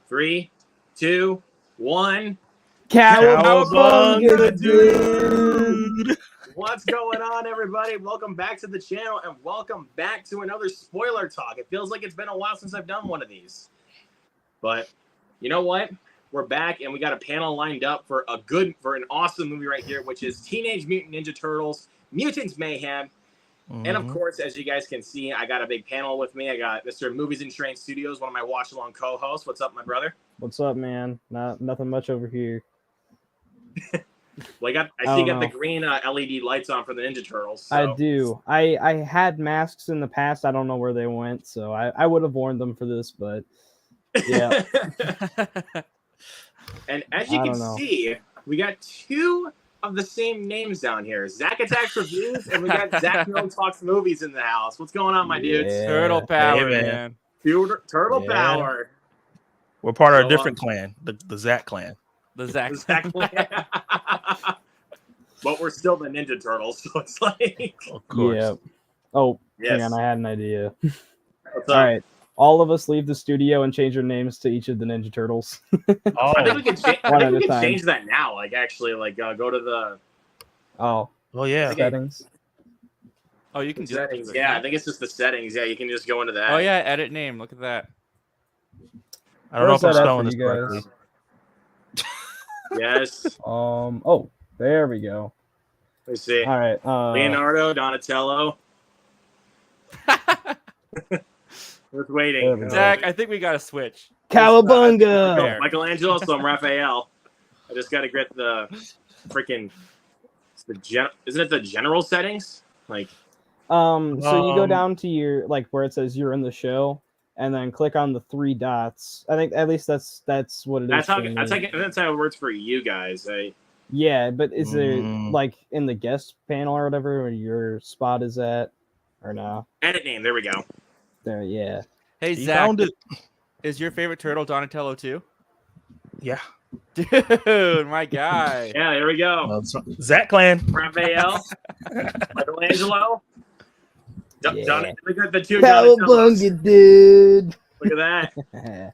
3, 2, 1. COWABUNGA, dude! What's going on, everybody? Welcome back to the channel, and welcome back to another spoiler talk. It feels like it's been a while since I've done one of these. But you know what? We're back, and we got a panel lined up for an awesome movie right here, which is Teenage Mutant Ninja Turtles, Mutant Mayhem. And of course, as you guys can see, I got a big panel with me. I got Mr. Movies and Train Studios, one of my watch-along co-hosts. What's up, my brother? What's up, man? Nothing much over here. Well, I see you got the green LED lights on for the Ninja Turtles. So. I do. I had masks in the past. I don't know where they went, so I would have worn them for this, but yeah. And as you can see, we got two of the same names down here. Zach Attacks Reviews, and we got Zach Milne Talks Movies in the house. What's going on, my dudes? Turtle power, man. Turtle power. We're part of a different clan, the Zach clan. The Zach clan. But we're still the Ninja Turtles, so it's like... Of course. Yeah. Oh, yes. Hang on, I had an idea. What's up? All right. All of us leave the studio and change our names to each of the Ninja Turtles. I think we could change that now. Like, actually, like, go to the... Oh, yeah. Settings. Oh, you can do settings. that. Yeah, I think it's just the settings. Yeah, you can just go into that. Oh, yeah, edit name. Look at that. I don't know if I'm spelling this correctly. Yes. Oh, there we go. Let's see. All right. Leonardo, Donatello. Just waiting. Zach, I think we got to switch. COWABUNGA! Michelangelo, so I'm Raphael. I just got to get the freaking... Isn't it the general settings? Like... So you go down to your, like, where it says you're in the show, and then click on the three dots. I think at least that's what it is. That's how it works for you guys. Yeah, but is it like in the guest panel or whatever where your spot is at, or no? Edit name. There we go. There, yeah. Hey, Zach, is your favorite turtle Donatello too? Yeah. Dude, my guy. Yeah, there we go. Zach clan. Raphael. Michelangelo. Yeah. Look at the two COWABUNGA, dude. Look at that.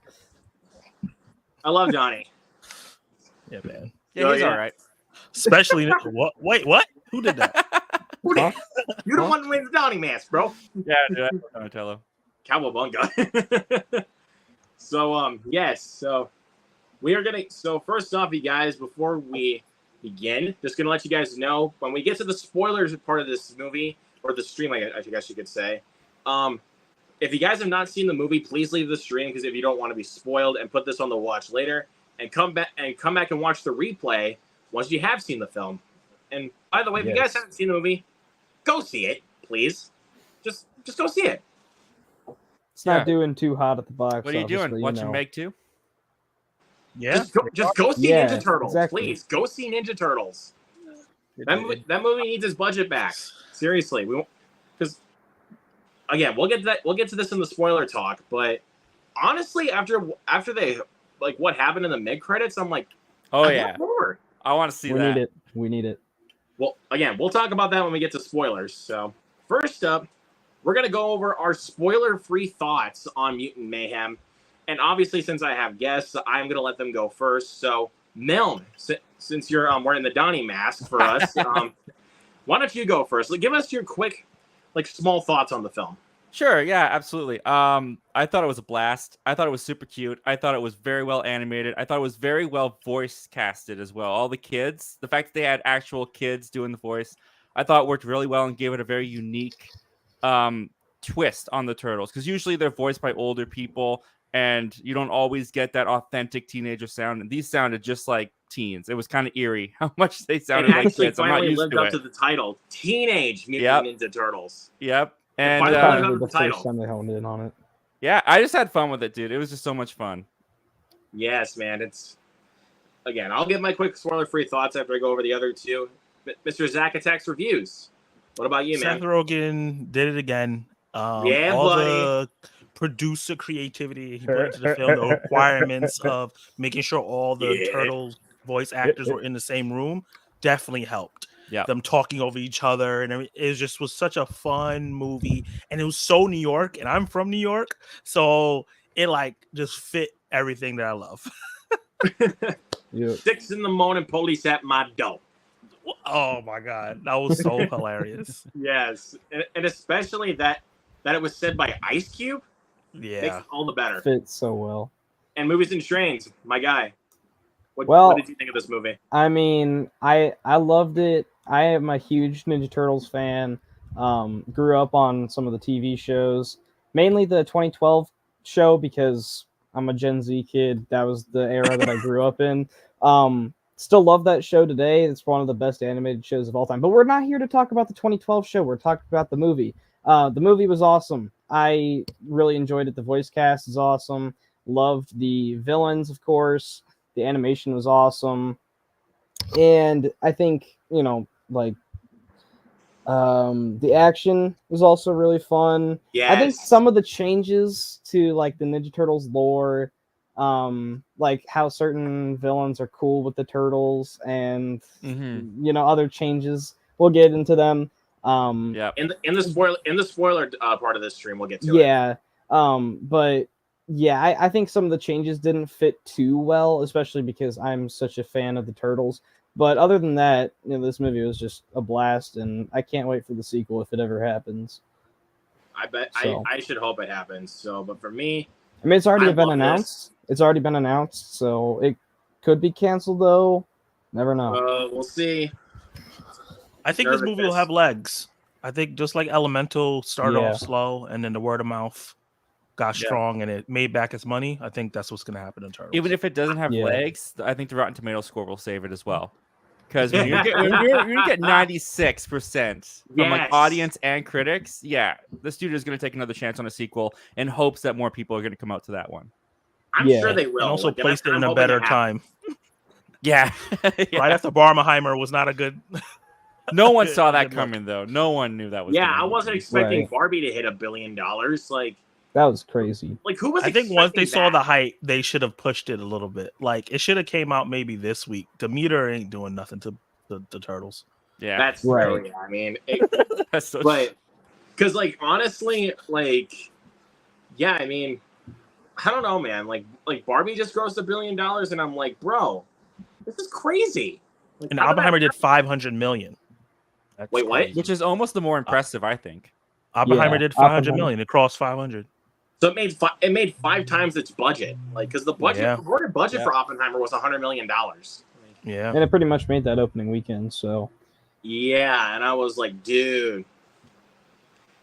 I love Donnie. Yeah, man. Yeah, he's all right. Especially what? Wait, what? Who did that? Who did? You're the one who wins the Donnie mask, bro. Yeah, dude, Donatello. COWABUNGA. So yes. So we are gonna. So first off, you guys, before we begin, just gonna let you guys know when we get to the spoilers part of this movie. Or the stream, I guess you could say. If you guys have not seen the movie, please leave the stream because if you don't want to be spoiled, and put this on the watch later, and come back and watch the replay once you have seen the film. And by the way, if you guys haven't seen the movie, go see it, please. Just go see it. It's not doing too hot at the box. What are you doing? Watching Meg 2? Yeah. Just go see Ninja Turtles, exactly. please. Go see Ninja Turtles. That movie needs its budget back. Seriously, we won't, because again, we'll get to this in the spoiler talk. But honestly, after they like what happened in the mid credits, I'm like, oh yeah, more. I want to see that. We need it. Well, again, we'll talk about that when we get to spoilers. So first up, we're gonna go over our spoiler-free thoughts on Mutant Mayhem, and obviously, since I have guests, I'm gonna let them go first. So Milne, since you're wearing the Donnie mask for us. Why don't you go first? Give us your quick, small thoughts on the film. Sure, yeah, absolutely. I thought it was a blast. I thought it was super cute. I thought it was very well animated. I thought it was very well voice casted as well. All the kids, the fact that they had actual kids doing the voice, I thought worked really well and gave it a very unique twist on the Turtles. Because usually they're voiced by older people, and you don't always get that authentic teenager sound. And these sounded just like teens. It was kind of eerie how much they sounded like kids. I'm not used lived to up it. To the title, Teenage Mutant Ninja Turtles. Yep. And the first time they honed in on it. Yeah, I just had fun with it, dude. It was just so much fun. Yes, man. Again, I'll give my quick spoiler-free thoughts after I go over the other two. Mr. Zach Attacks Reviews. What about you, man? Seth Rogen did it again. Yeah, all buddy. The producer creativity he put into the film, the requirements of making sure all the Turtles voice actors were in the same room, definitely helped. Yeah, them talking over each other, and it was such a fun movie, and it was so New York, and I'm from New York, so it like just fit everything that I love. Yeah. 6 a.m, police at my door. Oh my god, that was so hilarious. Yes, and especially that it was said by Ice Cube makes Yeah. it all the better. Fits so well. And Movies and Trains, my guy. What did you think of this movie? I mean, I loved it. I am a huge Ninja Turtles fan. Grew up on some of the TV shows, mainly the 2012 show because I'm a Gen Z kid. That was the era that I grew up in. Still love that show today. It's one of the best animated shows of all time. But we're not here to talk about the 2012 show. We're talking about the movie. The movie was awesome. I really enjoyed it. The voice cast is awesome. Loved the villains, of course. The animation was awesome. And I think, the action was also really fun. Yes. I think some of the changes to like the Ninja Turtles lore, like how certain villains are cool with the turtles and other changes. We'll get into them. Yeah. In the spoiler part of this stream, we'll get to it. Yeah. But yeah, I think some of the changes didn't fit too well, especially because I'm such a fan of the turtles. But other than that, this movie was just a blast, and I can't wait for the sequel if it ever happens. I bet So. I should hope it happens. So, but for me, I mean, it's already I been love announced. It's already been announced, so it could be canceled though. Never know. We'll see. I think this movie will have legs. I think just like Elemental started off slow, and then the word of mouth got strong, and it made back its money. I think that's what's going to happen in Turtles. Even if it doesn't have legs, I think the Rotten Tomato score will save it as well. Because when you get 96% from like audience and critics, the studio is going to take another chance on a sequel in hopes that more people are going to come out to that one. I'm sure they will. And also placed it in a better time. Yeah. Right after Barbenheimer was not a good. No one saw that coming though. No one knew that was. I wasn't expecting Barbie to hit $1 billion. Like that was crazy. Like who was? I think once they saw the hype, they should have pushed it a little bit. Like it should have came out maybe this week. The meter ain't doing nothing to the Turtles. Yeah, that's right. True. Yeah, I mean, that's so but because like honestly, like I mean, I don't know, man. Like Barbie just grossed $1 billion, and I'm like, bro, this is crazy. Like, and Oppenheimer did 500 million. That's Wait, what? Which is almost the more impressive, I think. Oppenheimer did 500 million. It crossed 500. So it made 5 times its budget. Like because the reported budget for Oppenheimer was $100 million. Yeah, and it pretty much made that opening weekend. So yeah, and I was like, dude,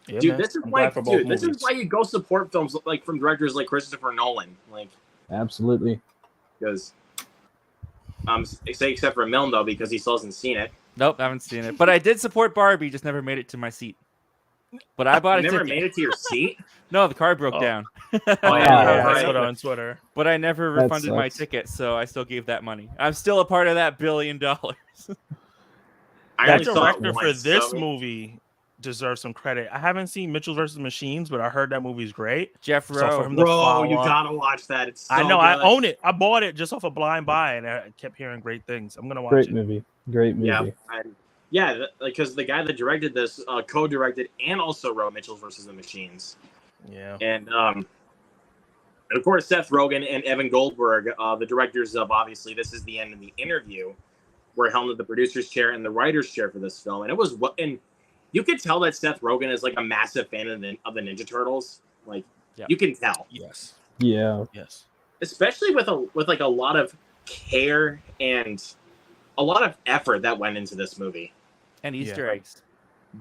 this is why you go support films like from directors like Christopher Nolan. Like, absolutely, because except for Milne though, because he still hasn't seen it. Nope, I haven't seen it. But I did support Barbie, just never made it to my seat. But I bought a never ticket. Made it to your seat? No, the car broke down. I saw it on Twitter. But I never refunded my ticket, so I still gave that money. I'm still a part of that $1 billion. That director for this movie deserves some credit. I haven't seen Mitchell vs. Machines, but I heard that movie's great. Jeff Rowe. So bro, you gotta watch that. It's so I know. Good. I own it. I bought it just off a blind buy, and I kept hearing great things. I'm gonna watch it. Great movie. Yeah, because the guy that directed this co-directed and also wrote Mitchell vs. the Machines. Yeah, and of course Seth Rogen and Evan Goldberg, the directors of obviously This Is the End and The Interview, were held at the producer's chair and the writer's chair for this film, and you could tell that Seth Rogen is like a massive fan of the Ninja Turtles. Like you can tell. Yes. Yeah. Yes. Especially with like a lot of care and a lot of effort that went into this movie. And Easter eggs.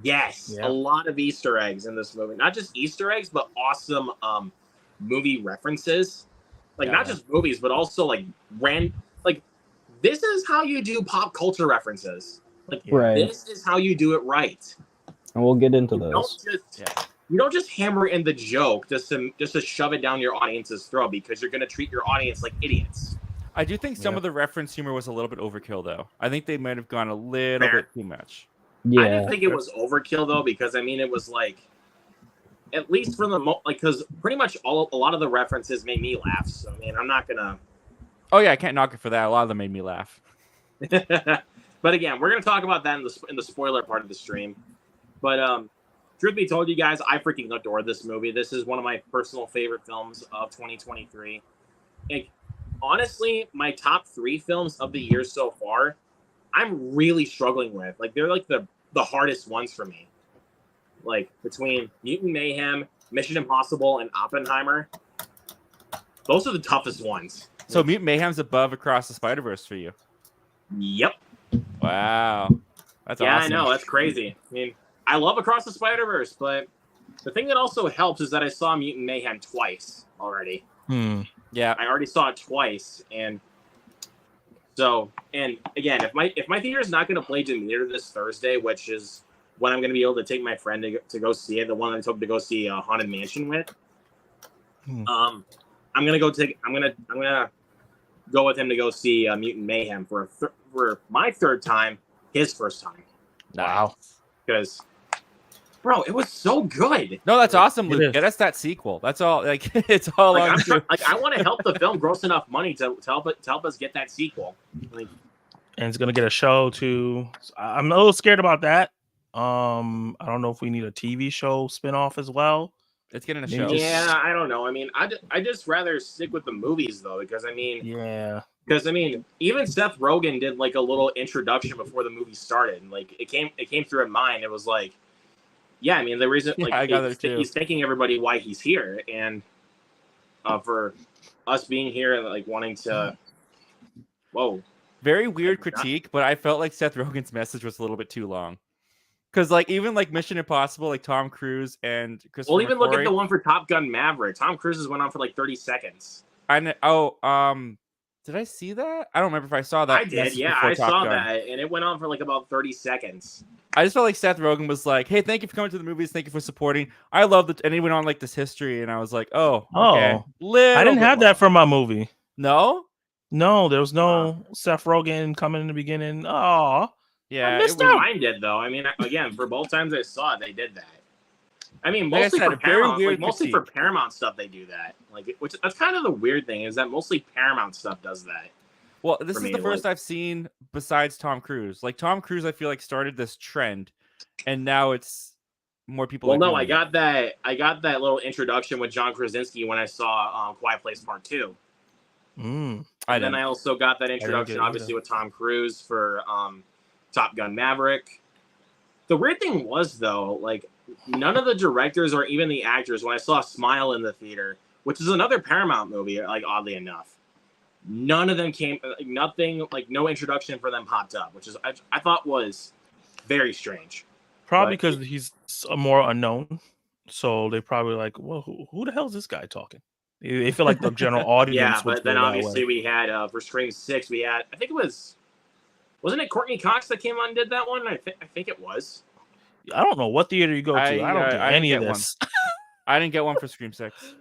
Yes, a lot of Easter eggs in this movie. Not just Easter eggs, but awesome movie references. Like not just movies, but also like this is how you do pop culture references. Like this is how you do it right. And we'll get into those. You don't just hammer in the joke just to shove it down your audience's throat because you're gonna treat your audience like idiots. I do think some of the reference humor was a little bit overkill, though. I think they might have gone a little bit too much. Yeah, I didn't think it was overkill though, because I mean it was like, at least for the because pretty much a lot of the references made me laugh. So I mean, I'm not gonna. Oh yeah, I can't knock it for that. A lot of them made me laugh. But again, we're gonna talk about that in the spoiler part of the stream. But truth be told, you guys, I freaking adore this movie. This is one of my personal favorite films of 2023. And honestly, my top 3 films of the year so far, I'm really struggling with. Like, they're like the hardest ones for me. Like, between Mutant Mayhem, Mission Impossible, and Oppenheimer, those are the toughest ones. So Mutant Mayhem's above Across the Spider-Verse for you? Yep. Wow. That's awesome. I know. That's crazy. I mean, I love Across the Spider-Verse, but the thing that also helps is that I saw Mutant Mayhem twice already. Yeah. I already saw it twice, and so, and again, if my theater is not going to play Demeter this Thursday, which is when I'm going to be able to take my friend to go see it, the one I took to go see Haunted Mansion with, I'm gonna go with him to go see Mutant Mayhem for my 3rd time, his first time. Wow. Because, bro, it was so good. No, that's awesome, Luke. Get us that sequel. That's all. Like, it's all like, on you. Like, I want to help the film gross enough money to help us get that sequel. Like, and it's gonna get a show too. I'm a little scared about that. I don't know if we need a TV show spinoff as well. It's getting a show. Yeah, I don't know. I mean, I just rather stick with the movies though, because I mean, even Seth Rogen did like a little introduction before the movie started. Like it came through in mine. It was like, yeah, I mean the reason like he's thanking everybody why he's here, and for us being here and like wanting to. Whoa. Very weird critique, but I felt like Seth Rogen's message was a little bit too long. Because like even like Mission Impossible, like Tom Cruise and Christopher even look at the one for Top Gun Maverick. Tom Cruise's went on for like 30 seconds. I know. Did I see that? I don't remember if I saw that. I did. Yeah, I saw that, and it went on for like about 30 seconds. I just felt like Seth Rogen was like, "Hey, thank you for coming to the movies. Thank you for supporting. I love it." And he went on like this history, and I was like, "Oh, okay." I didn't have that for my movie. No, there was no Seth Rogen coming in the beginning. Oh. Yeah, mine did though. I mean, again, for both times I saw it, they did that. I mean, mostly for Paramount, mostly for Paramount stuff, they do that. Like, which that's kind of the weird thing is that mostly Paramount stuff does that. Well, this is the first I've seen besides Tom Cruise. Like Tom Cruise, I feel like started this trend, and now it's more people. Well, no, I got that little introduction with John Krasinski when I saw Quiet Place Part 2. And then I also got that introduction, obviously, with Tom Cruise for Top Gun Maverick. The weird thing was, though, like, none of the directors or even the actors, when I saw Smile in the theater, which is another Paramount movie, like, oddly enough, none of them came, like, nothing, like, no introduction for them popped up, which is, I thought was very strange. Probably because he's more unknown. So they probably like, well, who the hell is this guy talking? They feel like the general audience. Yeah, but then obviously we had, for Scream 6, we had, I think it was, wasn't it Courtney Cox that came on and did that one? I think it was. I don't know what theater you go to. I don't get any of this. I didn't get one for Scream 6.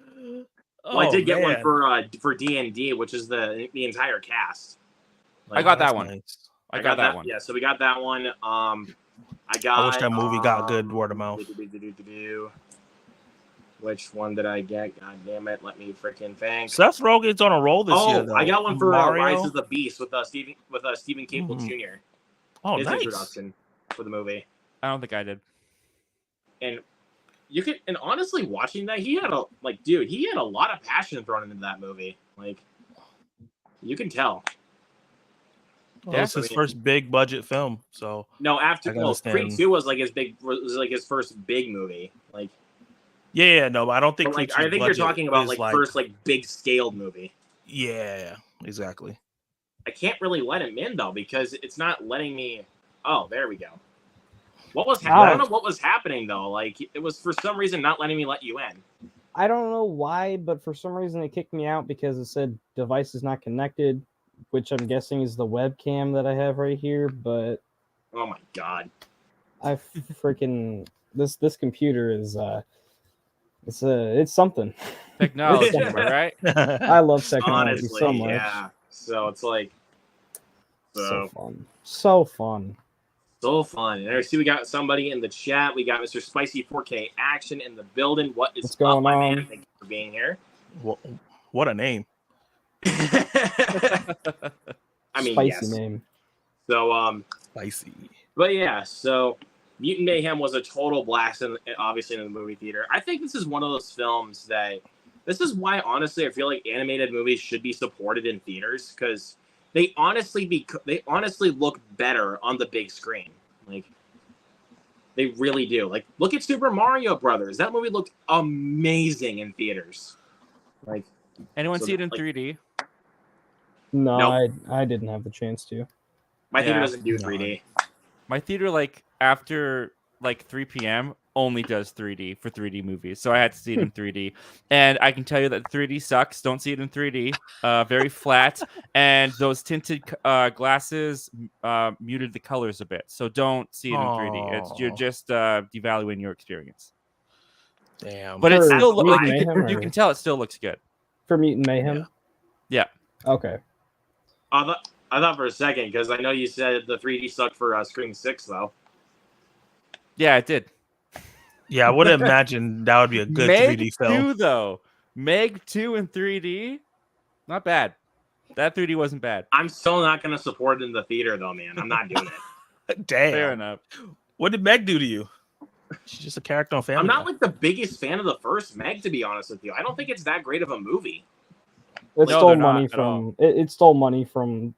Well, I did get one for D&D, which is the entire cast. Like, I got that one. Nice. I got that one. Yeah, so we got that one. I wish that movie got good word of mouth. Which one did I get? God damn it! Let me freaking think. Seth Rogen's on a roll this year. Though. I got one for Rise of the Beast with Stephen Caple Jr. Oh, his nice introduction for the movie. I don't think I did. And and honestly, watching that, he had a lot of passion thrown into that movie. Like, you can tell. Well, it's his first big budget film. So no, Creed 2 was his first big movie. Like. Yeah, no, but I don't think. I think you're talking about first big scaled movie. Yeah, exactly. I can't really let him in though because it's not letting me. Oh, there we go. I don't know what was happening though. Like it was for some reason not letting me let you in. I don't know why, but for some reason it kicked me out because it said device is not connected, which I'm guessing is the webcam that I have right here. But oh my god, I freaking this computer is it's something. Technology, right? I love technology. Honestly, so much. Yeah. So it's like so fun. So fun. So fun. And I see we got somebody in the chat. We got Mr. Spicy 4K Action in the building. What's going up, my on? man? Thank you for being here. What a name. I mean, spicy name. So spicy. But yeah, so Mutant Mayhem was a total blast, obviously in the movie theater. I think this is one of those films that. This is why, honestly, I feel like animated movies should be supported in theaters because they honestly look better on the big screen. Like they really do. Like look at Super Mario Brothers. That movie looked amazing in theaters. Like anyone see it in 3D? No, Nope. I didn't have the chance to. My theater doesn't do 3D. My theater, like after like 3 p.m. only does 3D for 3D movies, so I had to see it in 3D. And I can tell you that 3D sucks. Don't see it in 3D. Very flat, and those tinted glasses muted the colors a bit. So don't see it in 3D. You're just devaluing your experience. Damn. But it's still Mutant like Mayhem, you can tell it still looks good. For Mutant Mayhem? Yeah. Okay. I thought for a second because I know you said the 3D sucked for Scream 6 though. Yeah, it did. Yeah, I would imagine that would be a good Meg 3D film. 2, though. Meg 2 in 3D, not bad. That 3D wasn't bad. I'm still not going to support it in the theater though, man. I'm not doing it. Damn. Fair enough. What did Meg do to you? She's just a character on Family I'm not Guy. like the biggest fan of the first Meg, to be honest with you. I don't think it's that great of a movie. It No, stole they're not money at from all. it stole money from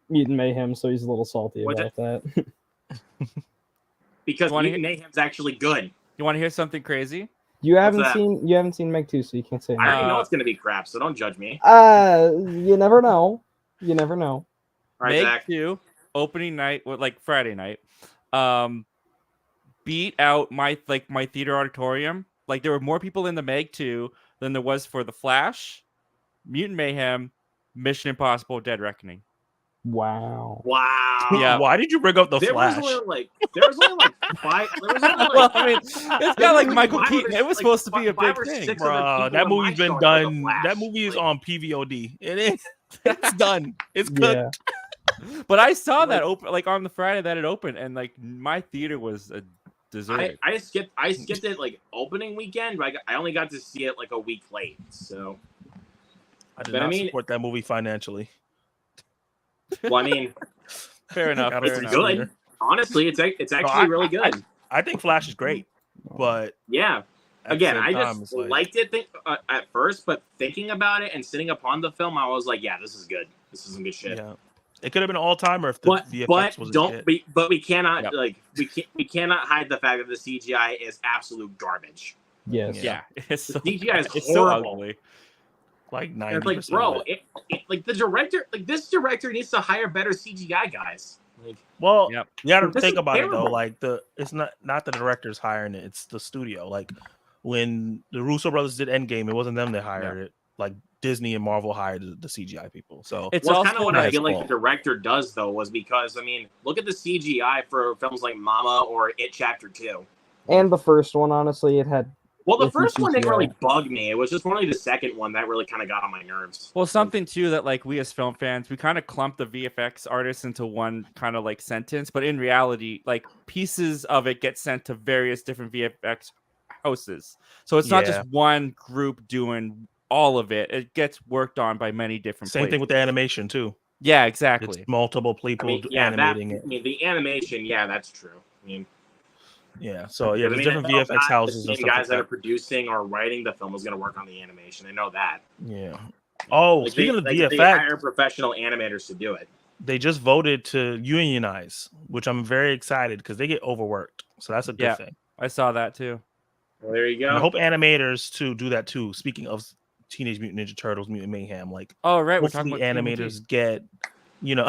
Mutant Mayhem, so he's a little salty What's about that. Because You wanna Mutant Mayhem's actually good. You want to hear something crazy? You haven't that? seen Meg 2, so you can't say I already that. know it's going to be crap, so don't judge me. You never know. You never know. All right, Meg Zach. 2, opening night, like Friday night, beat out my theater auditorium. Like there were more people in the Meg 2 than there was for The Flash, Mutant Mayhem, Mission Impossible: Dead Reckoning. Wow. Wow. Yeah. Why did you bring up the There Flash? was only like 5. There was only like, Well, I mean, it's got like Michael five or Keaton. It was like supposed to be a five big or thing. six other Bro, people that in movie's my been show done. for The Flash. That movie is Like, on PVOD. It is. It's done. It's good. Yeah. But I saw Like- that open like on the Friday that it opened, and like my theater was a dessert. I skipped it like opening weekend, but I only got to see it like a week late. So, I did But I not mean- support that movie financially. well, I mean, Fair enough. Gotta Fair it's enough. good. Honestly, it's actually I- really good. I think Flash is great, but Yeah. at the Again, same I time, just it's like, liked it at first, but thinking about it and sitting upon the film, I was like, yeah, this is good. This is some good shit. yeah, it could have been an all timer if the VFX But was don't be, but we cannot Yep. we cannot hide the fact that the CGI is absolute garbage. Yes. Yeah, it's so, CGI is it's so horrible. ugly. like And 90%. it's like, bro, like the director, like this director needs to hire better CGI guys. Like, Well, Yep. you got to This think is about it though. terrible. Like it's not the directors hiring it; it's the studio. Like when the Russo brothers did Endgame, it wasn't them that hired it. Like Disney and Marvel hired the CGI people. So It's well, also kind of what I nice feel like ball. the director does though was because I mean, look at the CGI for films like Mama or It Chapter 2. And the first one, honestly, it had Well, the With the first one didn't CGI. really bug me. It was just only the second one that really kind of got on my nerves. Well, something too that like we as film fans, we kind of clump the VFX artists into one kind of like sentence, but in reality, like pieces of it get sent to various different VFX houses. So it's not Yeah. just one group doing all of it. It gets worked on by many different same thing places. with the animation too. Yeah, It's exactly. multiple I people mean, yeah, animating I it. mean, the animation, yeah, that's true. I mean, Yeah. So yeah, I there's mean, different I know VFX that houses The and same stuff like guys that are that. producing or writing the film is going to work on the animation. I know that. Yeah. Oh, Like, speaking of they VFX, hire professional animators to do it. they just voted to unionize, which I'm very excited because they get overworked. So that's a good Yeah. thing. I saw that too. Well, there you And I go. hope animators to do that too. Speaking of Teenage Mutant Ninja Turtles, Mutant Mayhem, like Oh, right. We're talking hopefully about animators get, you know,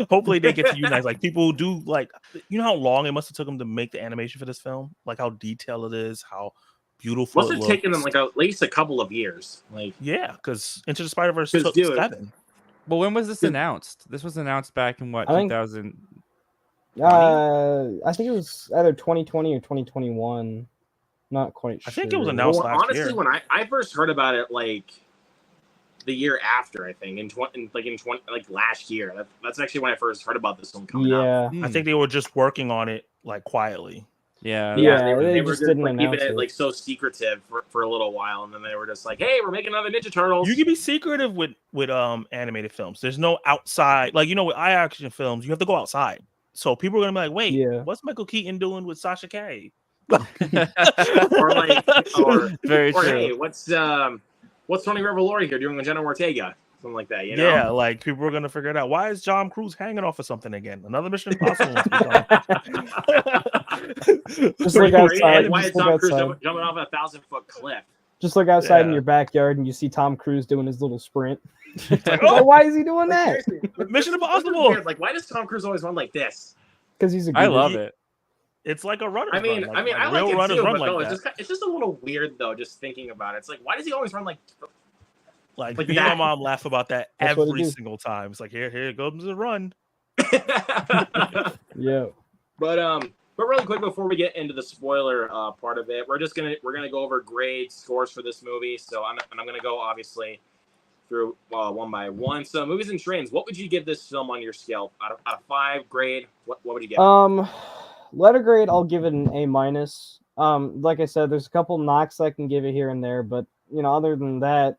hopefully they get to unionize. Like people who do, like, you know how long it must have took them to make the animation for this film, like how detailed it is, how beautiful Must it have looks. taken them like at least a couple of years. Like, Yeah, because Into the Spider-Verse 'Cause, took dude, 7. Well, when was this Good. announced? This was announced back in what, I think- 2000? I think it was either 2020 or 2021. Not quite sure. I think it was announced well, last honestly, year. when I first heard about it, like the year after, I think in last year. That's actually when I first heard about this film coming out. Yeah. I think they were just working on it like quietly. Yeah. Yeah, they they were just just didn't like, keeping announce it it. like so secretive for a little while, and then they were just like, "Hey, we're making another Ninja Turtles." You can be secretive with animated films. There's no outside, like, you know, with eye action films, you have to go outside. So people are gonna be like, wait, Yeah. what's Michael Keaton doing with Sasha Calle? or Very true. hey, what's Tony Revolori here doing with Jenna Ortega? Something like that, you know? Yeah, like people are gonna figure it out. Why is Tom Cruise hanging off of something again? Another Mission Impossible. Just look outside. Why is Just look Tom Cruise outside. jumping off a 1,000-foot cliff? Just look outside in Yeah. your backyard and you see Tom Cruise doing his little sprint. Like, Like, why is he doing that? Mission This is Impossible. weird. Like, why does Tom Cruise always run like this? Because he's a I good love it. It's like a runner. I mean, I like real it runners too, run but like no, that. it's just a little weird though. Just thinking about it, it's like, why does he always run like? Like like me and my that. mom laugh about that That's what he every do. single time. It's like here comes the run. Yeah. But really quick before we get into the spoiler part of it, we're gonna go over grades, scores for this movie. So I'm gonna go obviously through one by one. So movies and trains, what would you give this film on your scale out of 5 grade? What would you give? Letter grade, I'll give it an A minus. Like I said, there's a couple knocks I can give it here and there, but other than that,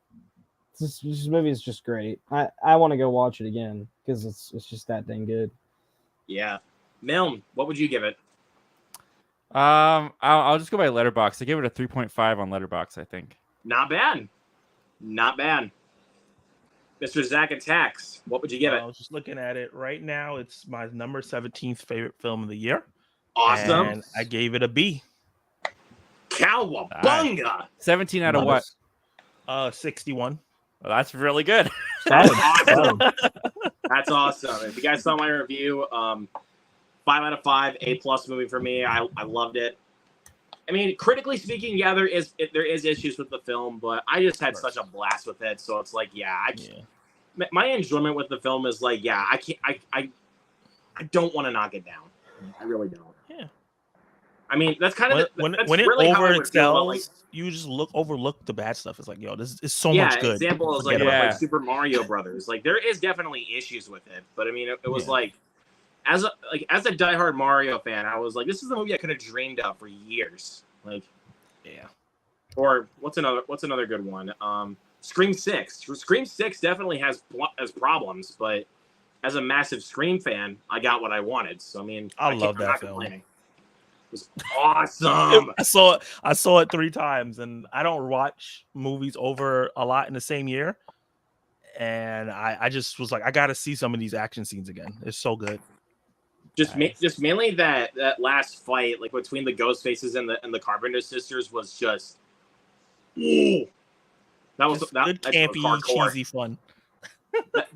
this movie is just great. I want to go watch it again because it's just that dang good. Yeah, Milne, what would you give it? I'll just go by Letterboxd. I give it a 3.5 on Letterboxd, I think. Not bad, not bad. Mr. Zach Attacks, what would you give it? I was just looking at it right now. It's my number 17th favorite film of the year. Awesome. And I gave it a B. Cowabunga! 17 out of what? 61. Well, that's really good. That's awesome. That's awesome. If you guys saw my review, 5 out of 5, A+ movie for me. I loved it. I mean, critically speaking, yeah, there is issues with the film, but I just had such a blast with it. So it's like, my enjoyment with the film is like, I don't want to knock it down. I really don't. Yeah. I mean, that's kind of when that's it really how I would feel about, overexcels, you just overlook the bad stuff. It's like, yo, this is so much good. Example is Forget like, about like Super Mario Brothers. Like there is definitely issues with it, but I mean, it was like as a diehard Mario fan, I was like, this is the movie I could have dreamed of for years. Like, yeah. Or what's another good one? Scream 6. Scream 6 definitely has problems, but as a massive Scream fan, I got what I wanted. So I mean, I love that film. Complaining. It was awesome. I saw it 3 times, and I don't watch movies over a lot in the same year. And I just was like, I got to see some of these action scenes again. It's so good. Just mainly that last fight, like between the Ghostfaces and the Carpenter sisters, was just. Ooh. That was good, campy, cheesy fun.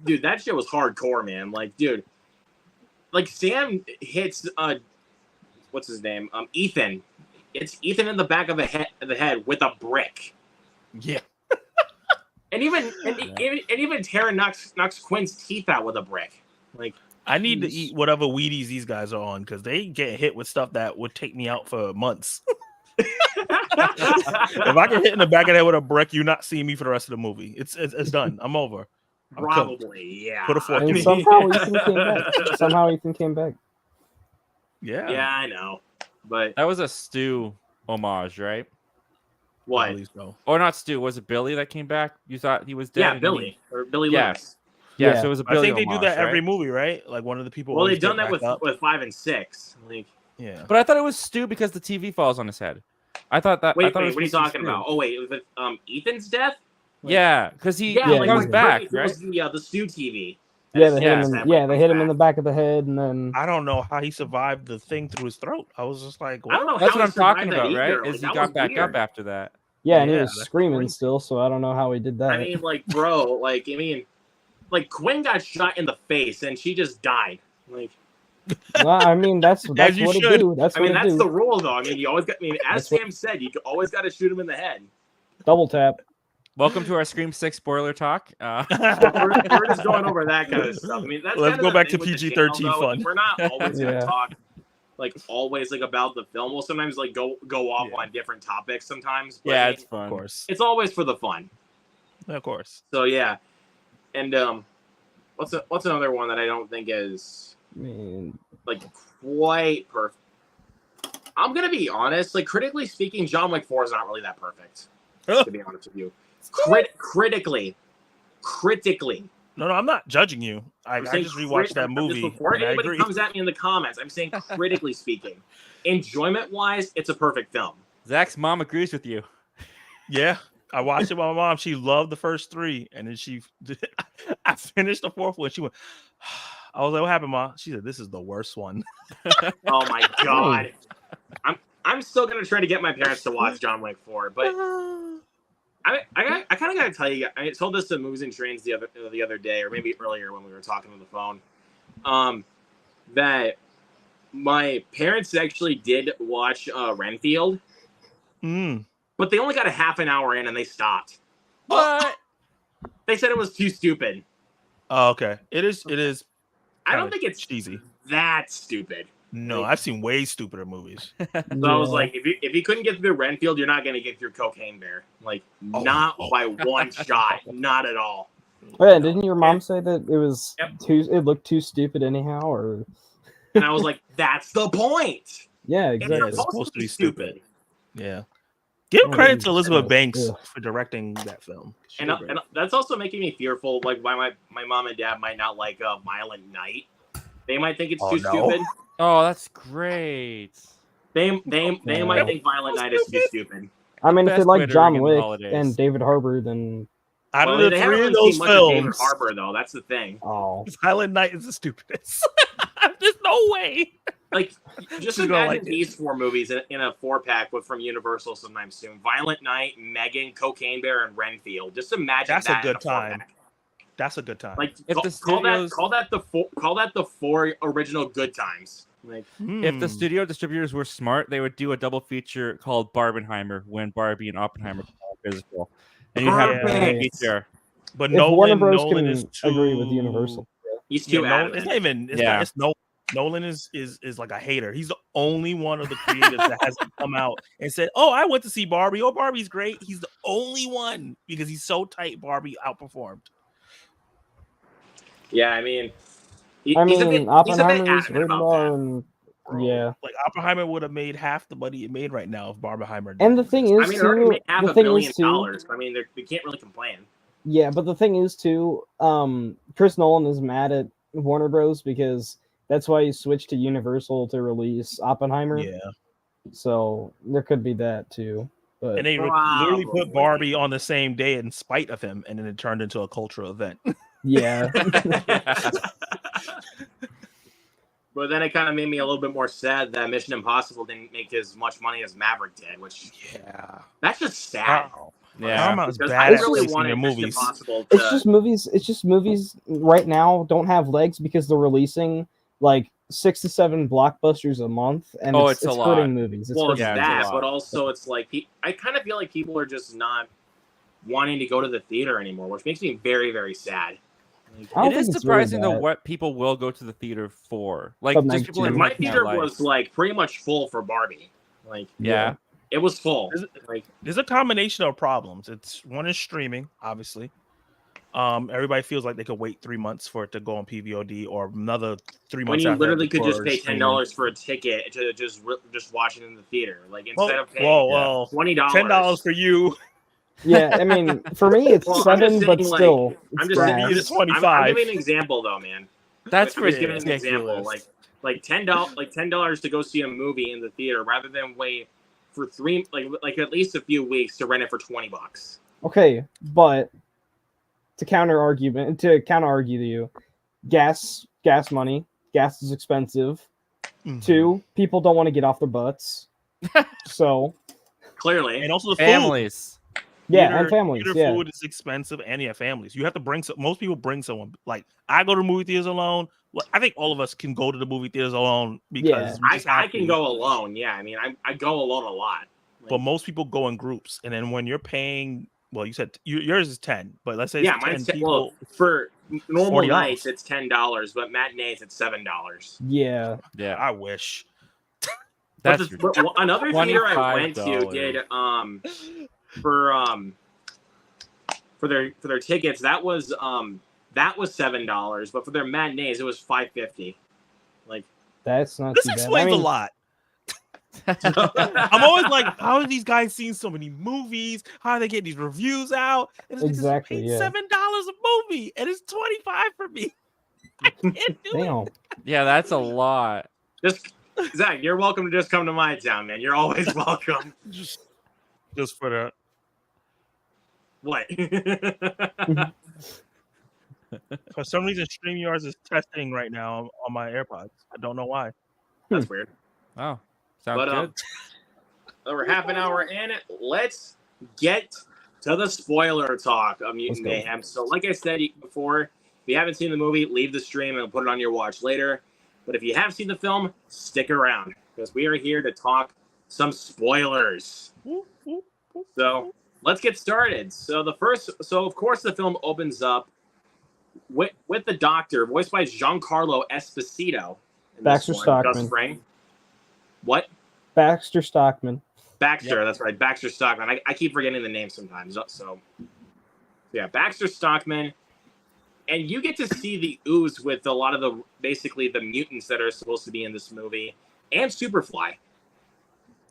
Dude, that shit was hardcore, man. Like, dude, like Sam hits what's his name? Ethan. It's Ethan in the back of the head with a brick. Yeah. and even Tara knocks Quinn's teeth out with a brick. Like, I need to eat whatever Wheaties these guys are on because they get hit with stuff that would take me out for months. If I get hit in the back of the head with a brick, you not see me for the rest of the movie. It's done. I'm over. Probably, yeah. Put a fork in me. Somehow Ethan came back. Yeah. Yeah, I know. But that was a Stu homage, right? What? Or not Stu? Was it Billy that came back? You thought he was dead? Yeah, Billy or Billy Lewis. Yeah, so it was a Billy. I think they homage, do that every right? movie, right? Like one of the people. Well, they've done that with 5 and 6. Like, yeah. But I thought it was Stu because the TV falls on his head. I thought that. Wait, what are you talking about? Oh wait, with Ethan's death? Like, yeah, because he comes back, it right? was the Stu TV. Yeah, they hit him in the back of the head, and then I don't know how he survived the thing through his throat. I was just like, what? I don't know. That's how what I'm talking about, either. right? Is like, he got back up after that? Yeah, and he was that's screaming crazy. still, so I don't know how he did that. I mean, like, bro, like Quinn got shot in the face and she just died. Like, well, I mean, that's what it do. That's the rule, though. I mean, you always got. I mean, as Sam said, you always got to shoot him in the head. Double tap. Welcome to our Scream 6 spoiler talk. We're just going over that kind of stuff. I mean, that's let's kind go of back to PG-13 fun. We're not always going to talk always about the film. We'll sometimes go off on different topics sometimes. But yeah, it's fun. Of course. It's always for the fun. Of course. So yeah, and what's another one that I don't think is quite perfect. I'm gonna be honest. Like critically speaking, John Wick 4 is not really that perfect. To be honest with you, critically, No, I'm not judging you. I just rewatched that movie. Before anybody comes at me in the comments, I'm saying critically speaking, enjoyment-wise, it's a perfect film. Zach's mom agrees with you. Yeah, I watched it with my mom. She loved the first 3, and then I finished the 4th one. She went, I was like, "What happened, Mom?" She said, "This is the worst one." Oh my god! I'm still gonna try to get my parents to watch John Wick 4, but I kind of gotta tell you, I told this to Moves and Trains the other day, or maybe earlier when we were talking on the phone, that my parents actually did watch Renfield, but they only got a half an hour in and they stopped. What? They said it was too stupid. Oh, okay. It is. I don't think it's cheesy. That stupid. No, I've seen way stupider movies. So I was like, if you couldn't get through Renfield, you're not going to get through Cocaine Bear. Like, not by one shot. Not at all. Oh, yeah, didn't your mom say that it was it looked too stupid anyhow? Or and I was like, that's the point. Yeah, exactly. It's supposed to be stupid. Yeah. Give credit to Elizabeth Banks for directing that film. And that's also making me fearful, like, why my mom and dad might not like Violent Night. They might think it's too stupid. Oh, that's great. They might think Violent Night is too stupid. I mean, if they like John Wick and David Harbour, then out of the 3 of those films, David Harbour, though, that's the thing. Oh, Violent Night is the stupidest. There's no way. Like, just imagine these 4 movies in a 4-pack from Universal sometime soon. Violent Night, Megan, Cocaine Bear, and Renfield. Just imagine that's a good time. That's a good time. Like, call that the 4 original good times. Like, if the studio distributors were smart, they would do a double feature called Barbenheimer when Barbie and Oppenheimer come physical, and you'd have a feature. But Nolan can is too, agree with Universal. He's too It's not even. It's Nolan is like a hater. He's the only one of the creators that hasn't come out and said, "Oh, I went to see Barbie. Oh, Barbie's great." He's the only one because he's so tight. Barbie outperformed. Yeah, I mean, Oppenheimer is rated R, yeah. Like Oppenheimer would have made half the money it made right now if Barbenheimer. And the thing is, it already made $500 million. I mean, they can't really complain. Yeah, but the thing is too, Chris Nolan is mad at Warner Bros. Because that's why he switched to Universal to release Oppenheimer. Yeah. So there could be that too. But and they literally put Barbie on the same day in spite of him, and then it turned into a cultural event. Yeah. But then it kind of made me a little bit more sad that Mission Impossible didn't make as much money as Maverick did, which that's just sad. Wow. Yeah, I really wanted movies. It's just movies right now don't have legs because they're releasing like 6 to 7 blockbusters a month, and it's hurting movies. But also it's like I kind of feel like people are just not wanting to go to the theater anymore, which makes me very, very sad. It is surprising though what people will go to the theater for. Like just people in my theater was like pretty much full for Barbie. Like it was full. There's a combination of problems. It's one is streaming, obviously. Everybody feels like they could wait 3 months for it to go on PVOD or another 3 months. When you literally could just pay $10 for a ticket to just watch it in the theater, like instead of paying $20, $10 for you. Yeah, I mean, for me it's $7, but still, I'm just giving you 25. I'm giving an example though, man. That's ridiculous. An example, like $10 to go see a movie in the theater rather than wait for like at least a few weeks to rent it for $20. Okay, but to counter argue you, gas money, gas is expensive. 2, people don't want to get off their butts, so clearly, and also the families. And families. Food is expensive, and you have families. You have to bring most people bring someone. Like I go to movie theaters alone. Well, I think all of us can go to the movie theaters alone because I can go alone. Yeah, I mean I go alone a lot. But most people go in groups, and then when you're paying, well, you said yours is 10, but let's say mine's 10. Well, for normal nights it's $10, but matinees it's $7. Yeah. I wish. That's another theater I went to did for their tickets that was $7, but for their matinees it was $5.50. Like that's not. This explains a lot. I'm always like, how are these guys seeing so many movies? How are they getting these reviews out? And exactly. $7 a movie, and it's 25 for me. I can't do it. Damn. Yeah, that's a lot. Just Zach, you're welcome to just come to my town, man. You're always welcome. Just for that. What? For some reason, StreamYards is testing right now on my AirPods. I don't know why. That's weird. Oh, sounds good. We're half an hour in. Let's get to the spoiler talk of Mutant Mayhem. So, like I said before, if you haven't seen the movie, leave the stream and put it on your watch later. But if you have seen the film, stick around because we are here to talk some spoilers. So let's get started. So of course, the film opens up with the Doctor, voiced by Giancarlo Esposito. Baxter Stockman. Gus Fring. What? Baxter Stockman. Baxter, that's right. Baxter Stockman. I keep forgetting the name sometimes. So, yeah, Baxter Stockman. And you get to see the ooze with a lot of basically the mutants that are supposed to be in this movie and Superfly.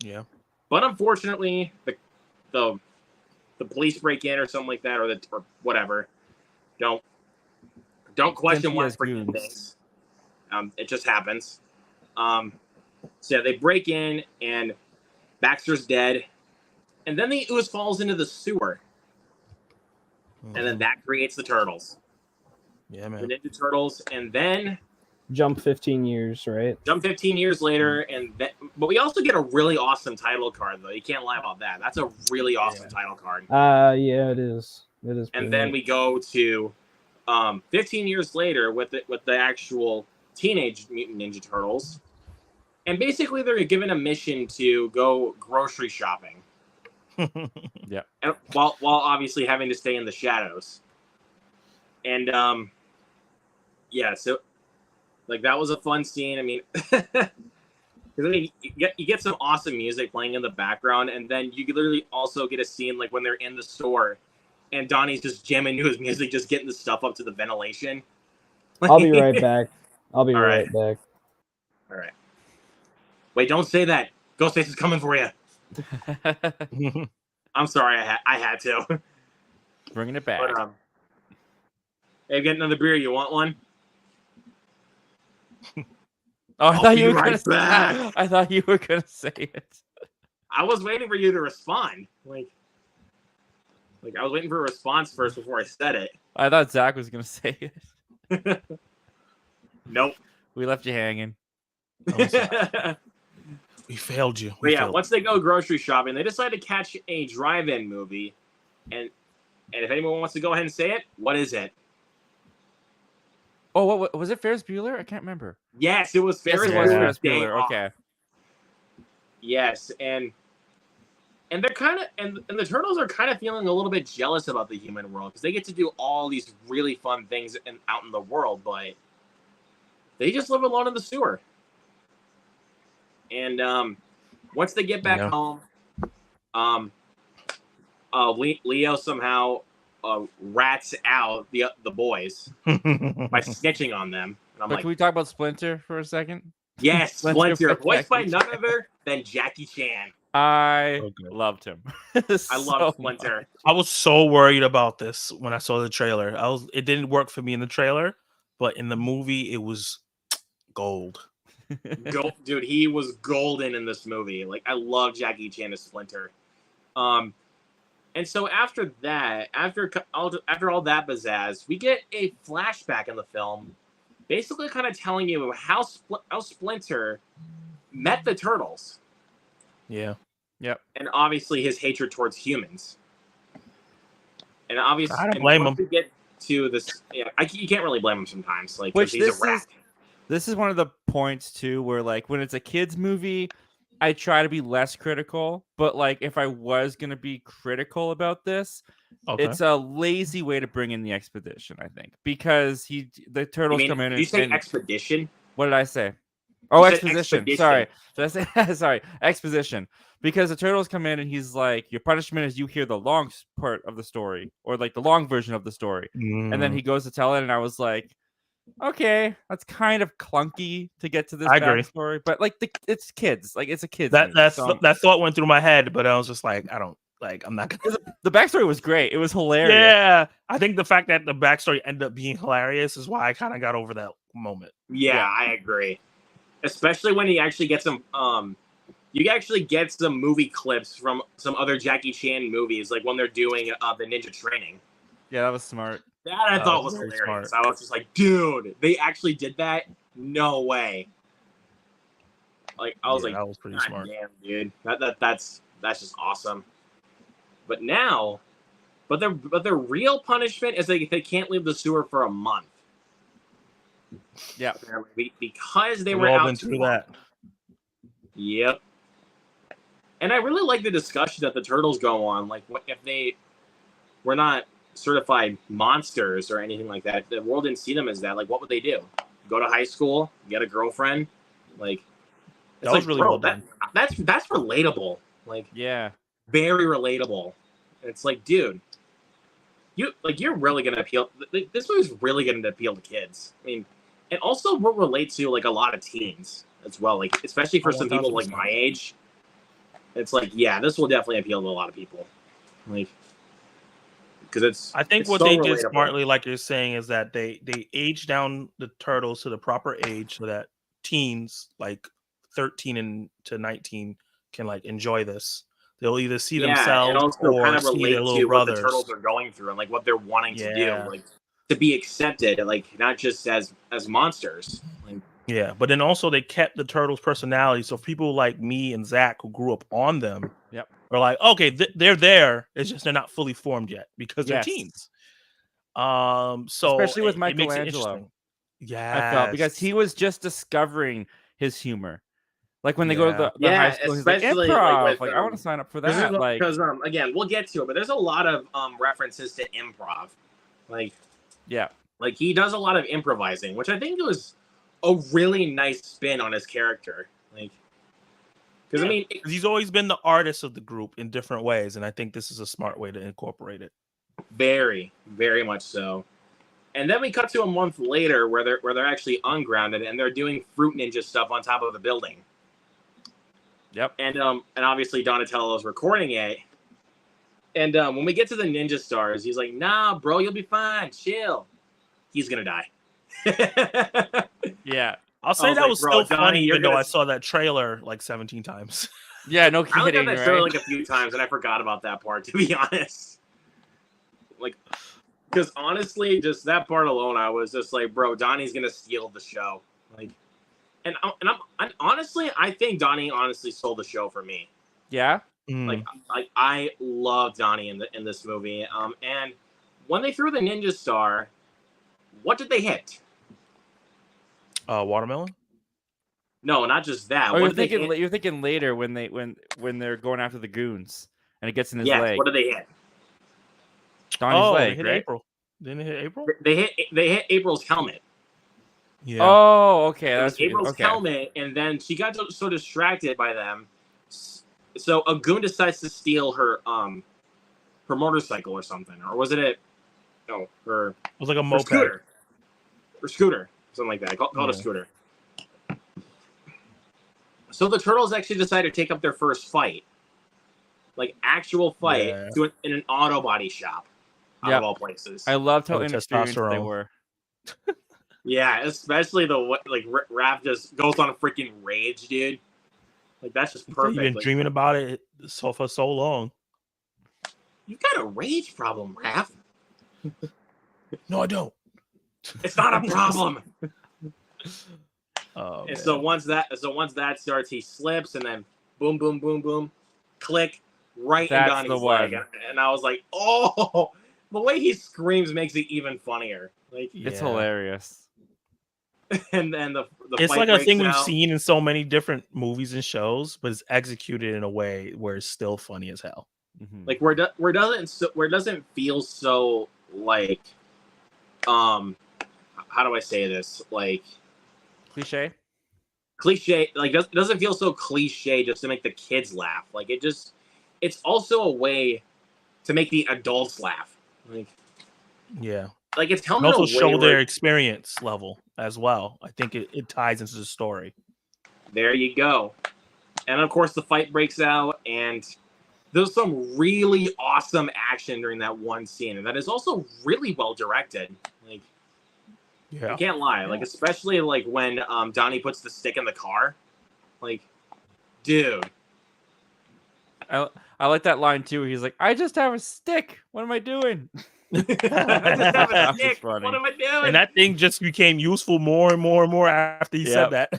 Yeah. But unfortunately, the police break in or something like that, or whatever. Don't question why freaking things. It just happens. So yeah, they break in and Baxter's dead, and then the ooze falls into the sewer, and then that creates the turtles. Yeah, man. The Ninja Turtles, and then jump 15 years, right? Jump 15 years later, but we also get a really awesome title card, though. You can't lie about that. That's a really awesome title card. Yeah, it is. It is. And then we go to 15 years later with the actual Teenage Mutant Ninja Turtles, and basically they're given a mission to go grocery shopping. Yeah. And while obviously having to stay in the shadows. And yeah, so like that was a fun scene. I mean, you get some awesome music playing in the background, and then you literally also get a scene like when they're in the store, and Donnie's just jamming to his music, just getting the stuff up to the ventilation. I'll be right back. I'll be right back. All right. Wait, don't say that. Ghostface is coming for you. I'm sorry, I had to. Bringing it back. But, hey, get another beer. You want one? Oh, I thought you were gonna back. I thought you were gonna say it. I was waiting for you to respond. Like I was waiting for a response first before I said it. I thought Zach was gonna say it. Nope. We left you hanging. We failed you. But yeah, once they go grocery shopping, they decide to catch a drive-in movie. And if anyone wants to go ahead and say it, what is it? Oh, what was it? Ferris Bueller? I can't remember. Yes, it was Ferris Bueller. Okay. Yes, and they're kind of and the turtles are kind of feeling a little bit jealous about the human world because they get to do all these really fun things out in the world, but they just live alone in the sewer. And once they get back home, Leo somehow rats out the boys by snitching on them. And I'm can we talk about Splinter for a second? Yes, Splinter, voiced by none other than Jackie Chan. I loved him. I love Splinter. I was so worried about this when I saw the trailer. It didn't work for me in the trailer, but in the movie, it was gold. Dude, he was golden in this movie. Like, I love Jackie Chan as Splinter. And so after that, after all that pizzazz, we get a flashback in the film, basically kind of telling you how Splinter met the Turtles. Yeah. Yep. And obviously his hatred towards humans. And obviously, I don't blame him. To get to this, you can't really blame him sometimes. Like, which he's a rat. This is one of the points too, where like when it's a kids movie, I try to be less critical. But like if I was gonna be critical about this, it's a lazy way to bring in the expedition. I think because the turtles come in. Did you say expedition? What did I say? Oh, exposition. Sorry. Did I say sorry? Exposition. Because the turtles come in and he's like, your punishment is you hear the long part of the story, or like the long version of the story, and then he goes to tell it, and I was like, okay, that's kind of clunky to get to this backstory, but like it's kids, like it's a kids. That thought went through my head, but I was just like, I don't Like, I'm not gonna. The backstory was great. It was hilarious. Yeah, I think the fact that the backstory ended up being hilarious is why I kind of got over that moment. Yeah, I agree. Especially when he actually gets some you actually get some movie clips from some other Jackie Chan movies, like when they're doing the ninja training. Yeah, that was smart. That I thought was very hilarious. smart. I was just like, dude, they actually did that? No way. Like I was like, that was pretty God smart. damn, dude. That's just awesome. But now, their real punishment is they can't leave the sewer for a month. Yeah, because they We've were all out been too through long. that. Yep. And I really like the discussion that the turtles go on. Like, what if they were not certified monsters or anything like that? If the world didn't see them as that, like, what would they do? Go to high school, get a girlfriend? Like, That was really well done. That's relatable. Like, yeah. very relatable. It's like, dude, you're really gonna appeal. This movie's really gonna appeal to kids. I mean, and also will relate to like a lot of teens as well. Like, especially for some people like my age. It's like, yeah, this will definitely appeal to a lot of people. Like, because I think it's what so they relatable. did smartly, like you're saying, is that they age down the turtles to the proper age so that teens like 13 to 19 can like enjoy this. They'll either see themselves and also or kind of see relate their to little what the brothers. turtles are going through and like what they're wanting to do, Yeah. like to be accepted, like not just as monsters. Like, Yeah, but then also they kept the turtles' personality. So people like me and Zach who grew up on them, Yep. are like, okay, they're there. It's just they're not fully formed yet because they're Yes. teens. So Especially with it makes it Michelangelo. interesting. Yeah, I felt because he was just discovering his humor. Like when they go to the high school, he's like especially improv. with, I want to sign up for that. Like, because again, we'll get to it, but there's a lot of references to improv. Like, yeah, like he does a lot of improvising, which I think was a really nice spin on his character. Like, because I mean, he's always been the artist of the group in different ways, and I think this is a smart way to incorporate it. Very, very much so. And then we cut to a month later where they're actually ungrounded and they're doing fruit ninja stuff on top of the building. Yep. And obviously Donatello's recording it. And when we get to the ninja stars, he's like, "Nah, bro, you'll be fine. Chill." He's gonna die. Yeah. I'll say that like, was bro, so Johnny, funny, you're even though gonna- I saw that trailer like 17 times. Yeah, no I looked kidding, at that right? trailer like a few times and I forgot about that part, to be honest. Like, because honestly, just that part alone, I was just like, bro, Donnie's gonna steal the show. Like, and honestly, I think Donnie honestly stole the show for me. Yeah. Like I love Donnie in this movie. And when they threw the ninja star, what did they hit? Watermelon? No, not just that. Oh, What did they hit? you're thinking later when they're going after the goons and it gets in his Yes, leg. what did they hit? Donnie's They leg, hit right? April. Didn't it hit April? They hit April's helmet. Yeah. Oh, okay. It was That's April's okay. helmet, and then she got so distracted by them. So a goon decides to steal her motorcycle or something, or was it her? It was like a Or moped. scooter, something like that. Call it a scooter. So the turtles actually decide to take up their first fight, like actual fight, in an auto body shop, out of all places. I loved how Oh, inexperienced they testosterone. were. Yeah, especially Raph just goes on a freaking rage, dude. Like that's just perfect. You've been like, dreaming about it for so long. You've got a rage problem, Raph. No, I don't. It's not a problem. Oh, And so once that starts, he slips, and then boom, boom, boom, boom, click, right in That's the Donnie's one. leg. And I was like, oh, the way he screams makes it even funnier. Like, It's hilarious. and then the it's fight like a breaks thing we've out. seen in so many different movies and shows, but it's executed in a way where it's still funny as hell. Mhm. Like where it doesn't feel so like, how do I say this? Like Cliche. Like it doesn't feel so cliche just to make the kids laugh. Like it's also a way to make the adults laugh. Like, Yeah. like it's telling And also a way show their where- experience level as well. I think it ties into the story. There you go. And of course the fight breaks out, and there's some really awesome action during that one scene, and that is also really well directed. Like, Yeah. I can't lie. Like, especially like when Donnie puts the stick in the car. Like, dude. I like that line too. He's like, "I just have a stick. What am I doing?" I just have a That's stick. funny. What am I doing? And that thing just became useful more and more and more after he said that.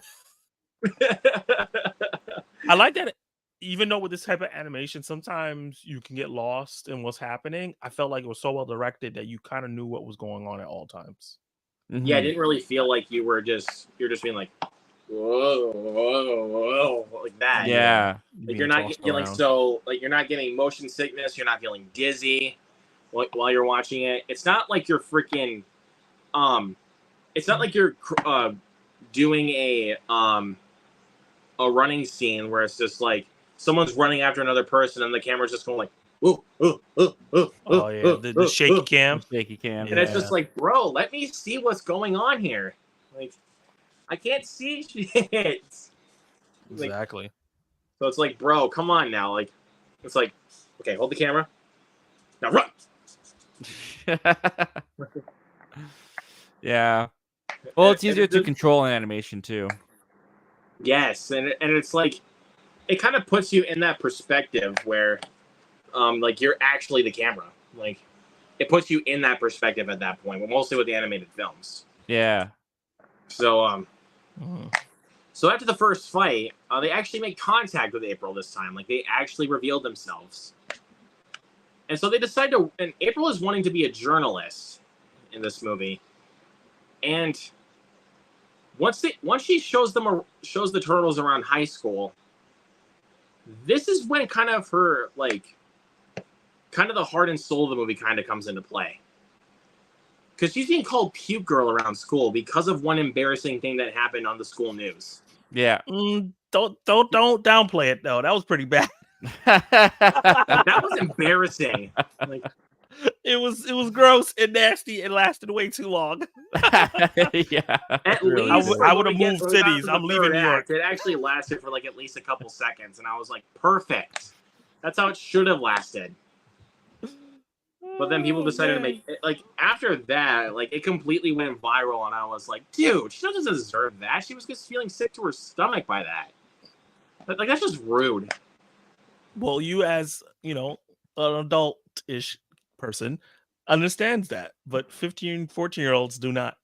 I like that. Even though with this type of animation, sometimes you can get lost in what's happening. I felt like it was so well directed that you kind of knew what was going on at all times. Yeah, I didn't really feel like you're just being like, whoa, whoa, whoa, like that. Yeah. Like you're not feeling you're not getting motion sickness. You're not feeling dizzy while you're watching it. It's not like you're freaking, it's not like you're doing a running scene where it's just like someone's running after another person and the camera's just going like, ooh, ooh, ooh, ooh, oh yeah, the shaky cam. Shaky cam. And it's just like, bro, let me see what's going on here. Like, I can't see shit. Exactly. So it's like, bro, come on now. Like, it's like, okay, hold the camera. Now run. Yeah. Well, it's easier to control in animation too. Yes, and it's like, it kind of puts you in that perspective where, like, you're actually the camera. Like, it puts you in that perspective at that point, but mostly with the animated films. Yeah. So, so after the first fight, they actually make contact with April this time. Like, they actually revealed themselves. And so they decide to, and April is wanting to be a journalist in this movie. And once she shows the turtles around high school, this is when kind of her, like, kind of the heart and soul of the movie kind of comes into play. Because she's being called puke girl around school because of one embarrassing thing that happened on the school news. Yeah. Don't downplay it though. That was pretty bad. That was embarrassing. Like, it was gross and nasty and lasted way too long. Yeah. At least I would have moved cities. I'm leaving New York. It actually lasted for like at least a couple seconds, and I was like, perfect. That's how it should have lasted. But then people decided to make it, like, after that, like, it completely went viral, and I was like, dude, she doesn't deserve that. She was just feeling sick to her stomach by that. Like, that's just rude. Well, you as, you know, an adult-ish person understands that, but 15, 14-year-olds do not.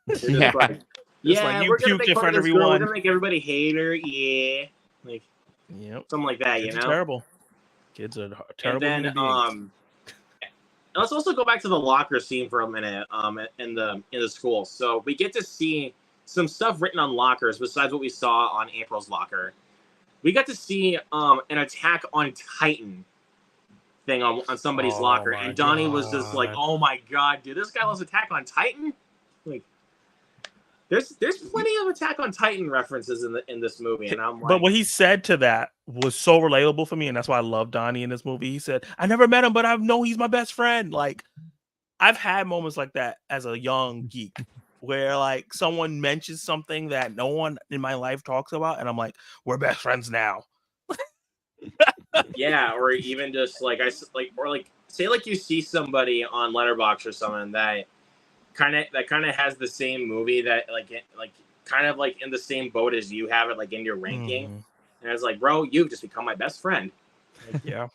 Yeah. Like, yeah, like you we're gonna puked make in fun front of of this girl. We're everyone. gonna make everybody hate her. Yeah, like, Yep. something like that. Kids You are know, terrible. Kids are terrible. And then, human beings. let's also go back to the locker scene for a minute. In the school, so we get to see some stuff written on lockers besides what we saw on April's locker. We got to see an Attack on Titan thing on somebody's locker, and Donnie was just like, "Oh my god, dude, this guy loves Attack on Titan." Like, there's plenty of Attack on Titan references in this movie, and I'm like, but what he said to that was so relatable for me, and that's why I love Donnie in this movie. He said, "I never met him, but I know he's my best friend." Like, I've had moments like that as a young geek, where like someone mentions something that no one in my life talks about, and I'm like, "We're best friends now." yeah, or even just like say like you see somebody on Letterboxd or something that kind of has the same movie that like kind of like in the same boat as you have it like in your ranking, and it's like, bro, you've just become my best friend. Like, yeah.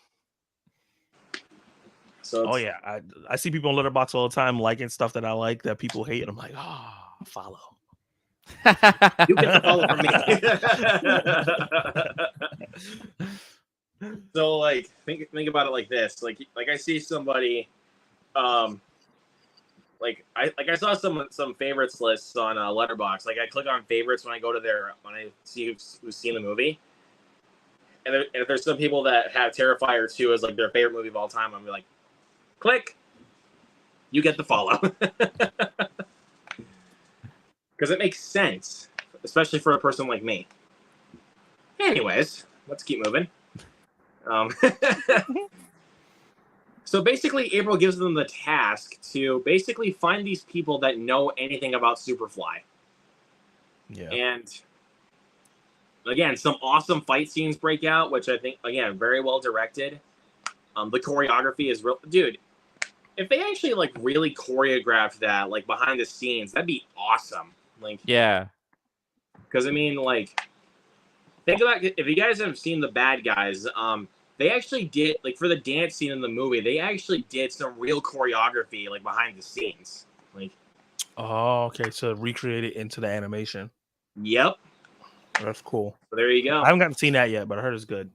So yeah, I see people on Letterboxd all the time liking stuff that I like that people hate, and I'm like, follow. You get the follow from me. So like think about it like this. Like I see somebody, like I saw some favorites lists on Letterboxd. Like I click on favorites when I see who's seen the movie. And if there's some people that have Terrifier 2 as like their favorite movie of all time, I'm like, click. You get the follow. Because it makes sense, especially for a person like me. Anyways, let's keep moving. So basically, April gives them the task to basically find these people that know anything about Superfly. Yeah. And again, some awesome fight scenes break out, which I think, again, very well directed. The choreography is real. Dude, if they actually, like, really choreographed that, like, behind the scenes, that'd be awesome. Like, Yeah. because, I mean, like, think about if you guys have seen The Bad Guys, they actually did, like, for the dance scene in the movie, they actually did some real choreography, like, behind the scenes. Like, oh, okay. So recreate it into the animation. yep. That's cool. So there you go. I haven't gotten seen that yet, but I heard it's good.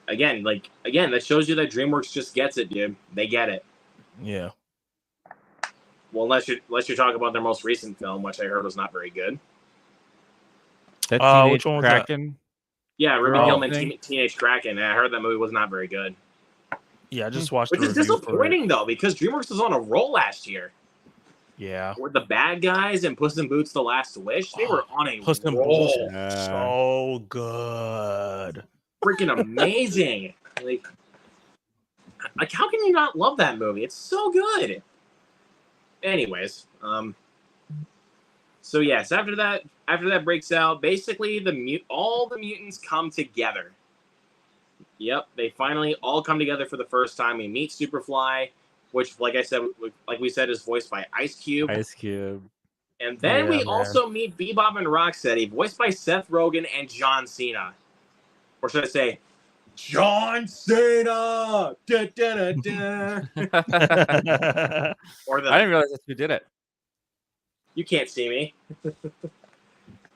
Again, that shows you that DreamWorks just gets it, dude. They get it. Yeah. Well, unless you're talking about their most recent film, which I heard was not very good. That Teenage which one was that? Kraken. Yeah, Ruby Oh, Gillman, thing? Teenage Kraken. I heard that movie was not very good. Yeah, I just watched Which the is review for it. disappointing, though, because DreamWorks was on a roll last year. Yeah. With The Bad Guys and Puss in Boots: The Last Wish, they were on a Puss in roll. Boots is so good. Freaking amazing. Like, how can you not love that movie? It's so good. Anyways, so yes, after that breaks out, basically all the mutants come together. Yep, they finally all come together for the first time. We meet Superfly, which, like we said, is voiced by Ice Cube. Ice Cube. And then we also meet Bebop and Rocksteady, voiced by Seth Rogen and John Cena. Or should I say, John Cena! Da, da, da, da. Or I didn't realize that you did it. You can't see me.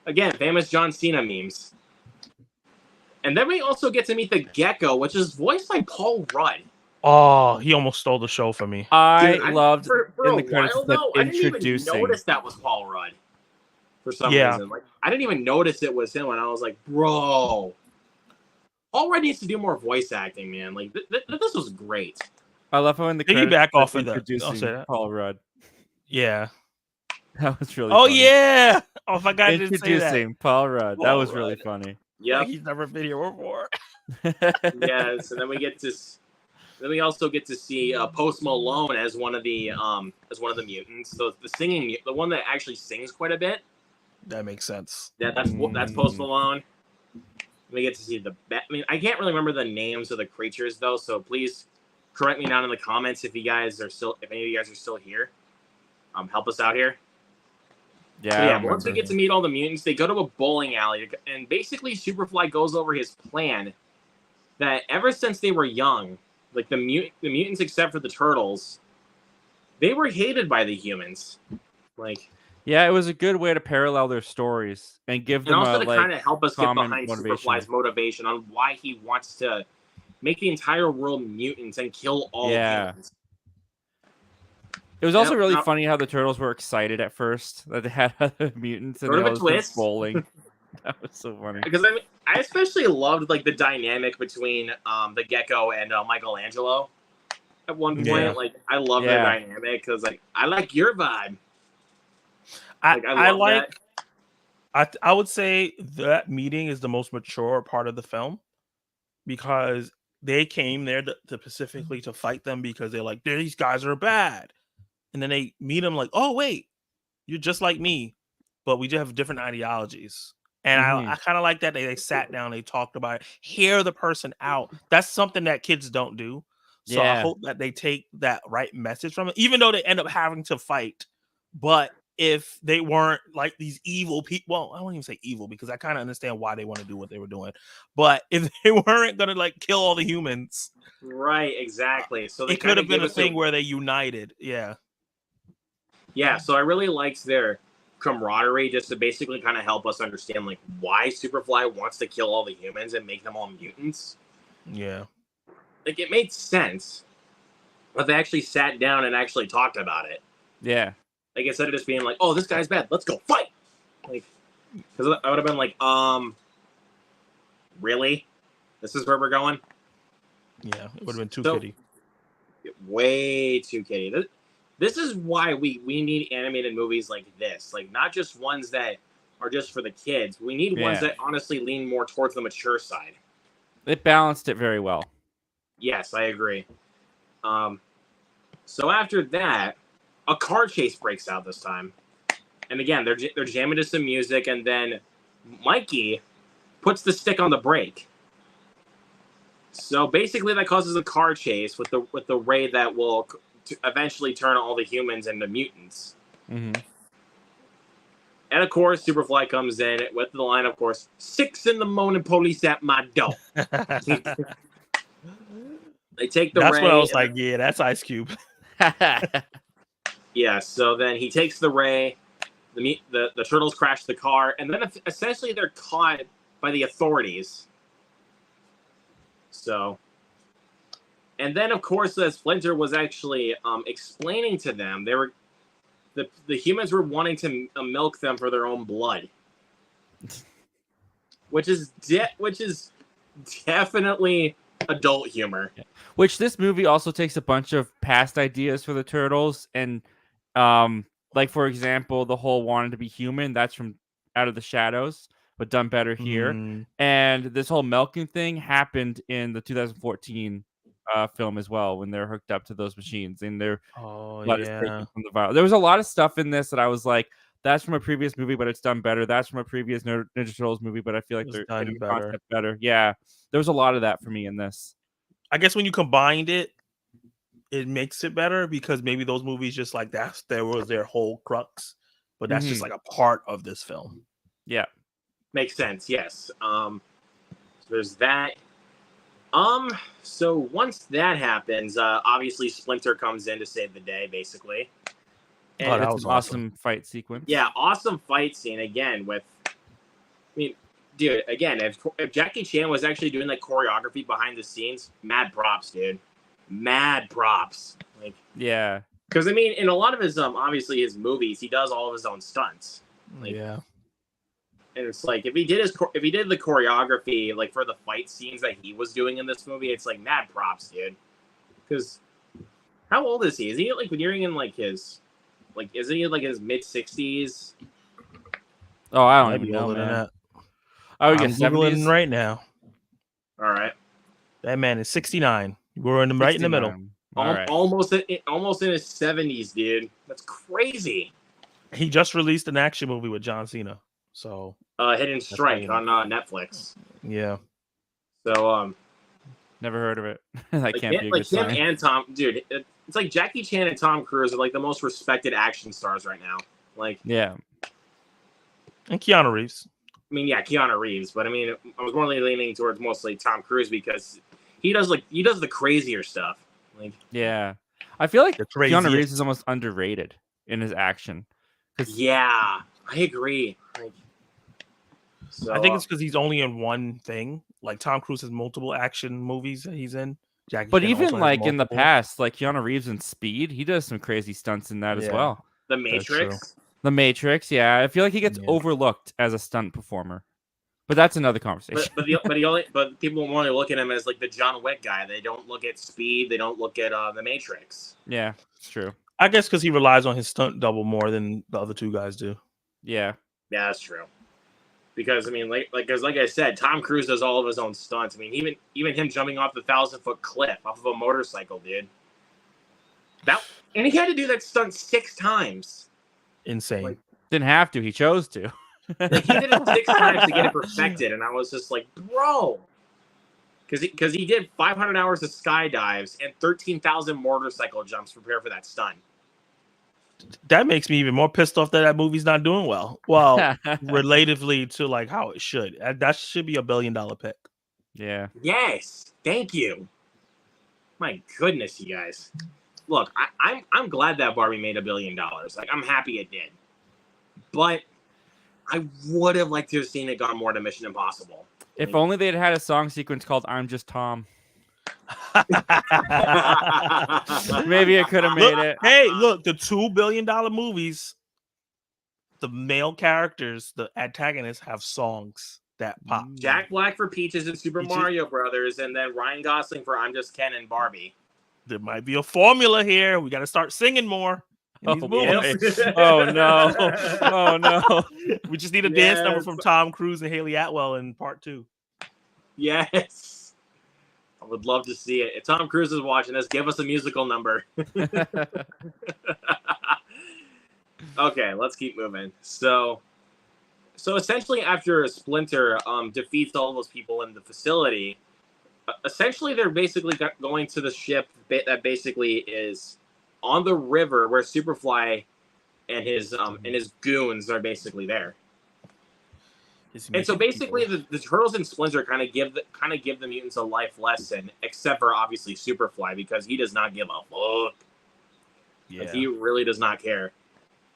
Again, famous John Cena memes. And then we also get to meet the Gecko, which is voiced by Paul Rudd. Oh, he almost stole the show for me. I loved for in a the credits while, that though, I didn't even introducing. notice that was Paul Rudd. For some reason. Like, I didn't even notice it was him, and I was like, bro. Paul Rudd needs to do more voice acting, man. Like, this was great. I love how in the Did he credits back off of introducing that? Paul Rudd. Yeah. That was really Oh, funny. yeah. Oh, if I got to say that. Introducing Paul Rudd. That Paul was really Rudd. funny. Yeah. Like he's never been here before. Yes, and then we also get to see Post Malone as one of the mutants. So the one that actually sings quite a bit. That makes sense. Yeah, that's Post Malone. We get to see I can't really remember the names of the creatures though, so please correct me down in the comments if any of you guys are still here. Help us out here. Yeah. So once we get to meet all the mutants, they go to a bowling alley, and basically Superfly goes over his plan that ever since they were young, like the mutants except for the turtles, they were hated by the humans. Like, yeah, it was a good way to parallel their stories and give them also a to kind of help us get common behind motivation. Superfly's motivation on why he wants to make the entire world mutants and kill all humans. It was also really funny how the turtles were excited at first that they had other mutants and Sort they of a all twist. bowling. That was so funny. Because I especially loved like the dynamic between the Gecko and Michelangelo. At one point, Yeah. like I love their dynamic because like I like your vibe. I would say that meeting is the most mature part of the film because they came there to specifically to fight them because they're like, these guys are bad. And then they meet them like, oh, wait, you're just like me, but we just have different ideologies. And I kind of like that they sat down, they talked about it, hear the person out. That's something that kids don't do. So I hope that they take that right message from it, even though they end up having to fight. But if they weren't like these evil people, well, I won't even say evil because I kind of understand why they want to do what they were doing. But if they weren't going to like kill all the humans. Right, exactly. So it could have been a thing where they united. Yeah. Yeah, so I really liked their camaraderie just to basically kind of help us understand like why Superfly wants to kill all the humans and make them all mutants. Yeah. Like it made sense. But they actually sat down and actually talked about it. Yeah. Like instead of just being like, oh, this guy's bad, let's go fight. Like, because I would have been like, really? This is where we're going? Yeah, it would have been too kiddie. Way too kiddie. This is why we need animated movies like this. Like, not just ones that are just for the kids. We need ones that honestly lean more towards the mature side. It balanced it very well. Yes, I agree. So after that, a car chase breaks out this time. And again, they're jamming to some music, and then Mikey, puts the stick on the brake. So basically, that causes a car chase with the ray that will eventually turn all the humans into mutants. Mm-hmm. And of course, Superfly comes in with the line, of course, 6 a.m, police at my door. They take the That's ray. what I was like, yeah, that's Ice Cube. Yeah, so then he takes the ray, the turtles crash the car, and then essentially they're caught by the authorities. So, and then of course, as Splinter was actually explaining to them, they were the humans were wanting to milk them for their own blood, which is definitely adult humor. Which this movie also takes a bunch of past ideas for the Turtles, and like for example, the whole wanting to be human, that's from Out of the Shadows, but done better here. And this whole milking thing happened in the 2014 film as well, when they're hooked up to those machines and their blood is taken from the vial. There was a lot of stuff in this that I was like, that's from a previous movie, but it's done better. That's from a previous Ninja Turtles movie, but I feel like they're done hitting the better. concept better. Yeah, there was a lot of that for me in this. I guess when you combined it, it makes it better because maybe those movies just like there was their whole crux, but that's just like a part of this film. Yeah, makes sense. Yes. So there's that. So once that happens, obviously Splinter comes in to save the day, basically. And that was an awesome fight sequence. Yeah, awesome fight scene again with. I mean, dude, again, if Jackie Chan was actually doing like choreography behind the scenes, mad props, dude. Mad props. Like, yeah. Because I mean, in a lot of his obviously his movies, he does all of his own stunts. Like, yeah. And it's like if he did the choreography like for the fight scenes that he was doing in this movie, it's like mad props, dude. Because how old is he? Is he like nearing in like his isn't he like his mid-60s? Oh, I don't even know, man. I'm Googling right now. All right. That man is 69. We're right in the middle. Right. Almost in his 70s, dude. That's crazy. He just released an action movie with John Cena. So Hidden Strike on Netflix. Yeah. So never heard of it. That can't be a like good sign. And Tom, dude, it's like Jackie Chan and Tom Cruise are like the most respected action stars right now. Like, yeah. And Keanu Reeves. I mean, yeah, Keanu Reeves, but I mean, I was more leaning towards mostly Tom Cruise because he does the crazier stuff. Like, yeah, I feel like Keanu Reeves is almost underrated in his action. Yeah, I agree. Like, so, I think it's because he's only in one thing. Like Tom Cruise has multiple action movies that he's in. But even like in the past, like Keanu Reeves in Speed, he does some crazy stunts in that as well. The Matrix. The Matrix, yeah. I feel like he gets overlooked as a stunt performer. But that's another conversation. But people only look at him as like the John Wick guy. They don't look at Speed. They don't look at the Matrix. Yeah, it's true. I guess because he relies on his stunt double more than the other two guys do. Yeah. Yeah, that's true. Because I mean, like I said, Tom Cruise does all of his own stunts. I mean, even him jumping off the 1,000-foot cliff off of a motorcycle, dude. And he had to do that stunt 6 times. Insane. Like, didn't have to. He chose to. Like, he did it 6 times to get it perfected, and I was just like, bro. Because he did 500 hours of skydives and 13,000 motorcycle jumps to prepare for that stunt. That makes me even more pissed off that movie's not doing well. Well, relatively to like how it should. That should be $1 billion pick. Yeah. Yes. Thank you. My goodness, you guys. Look, I'm glad that Barbie made $1 billion. Like, I'm happy it did. But I would have liked to have seen it gone more to Mission Impossible. If only they'd had a song sequence called "I'm Just Tom." Maybe it could have made it. Hey, look, the $2 billion movies, the male characters, the antagonists have songs that pop. Jack Black for Peaches and Super Mario Brothers, and then Ryan Gosling for I'm Just Ken and Barbie. There might be a formula here. We got to start singing more. Oh no! Oh no! We just need a dance number from Tom Cruise and Haley Atwell in part 2. Yes, I would love to see it. If Tom Cruise is watching this, give us a musical number. Okay, let's keep moving. So So essentially, after Splinter defeats all those people in the facility, essentially they're basically going to the ship that basically is on the river where Superfly and his goons are basically there. And so basically, the Turtles and Splinter kind of give the mutants a life lesson, except for obviously Superfly, because he does not give a fuck. Yeah, he really does not care.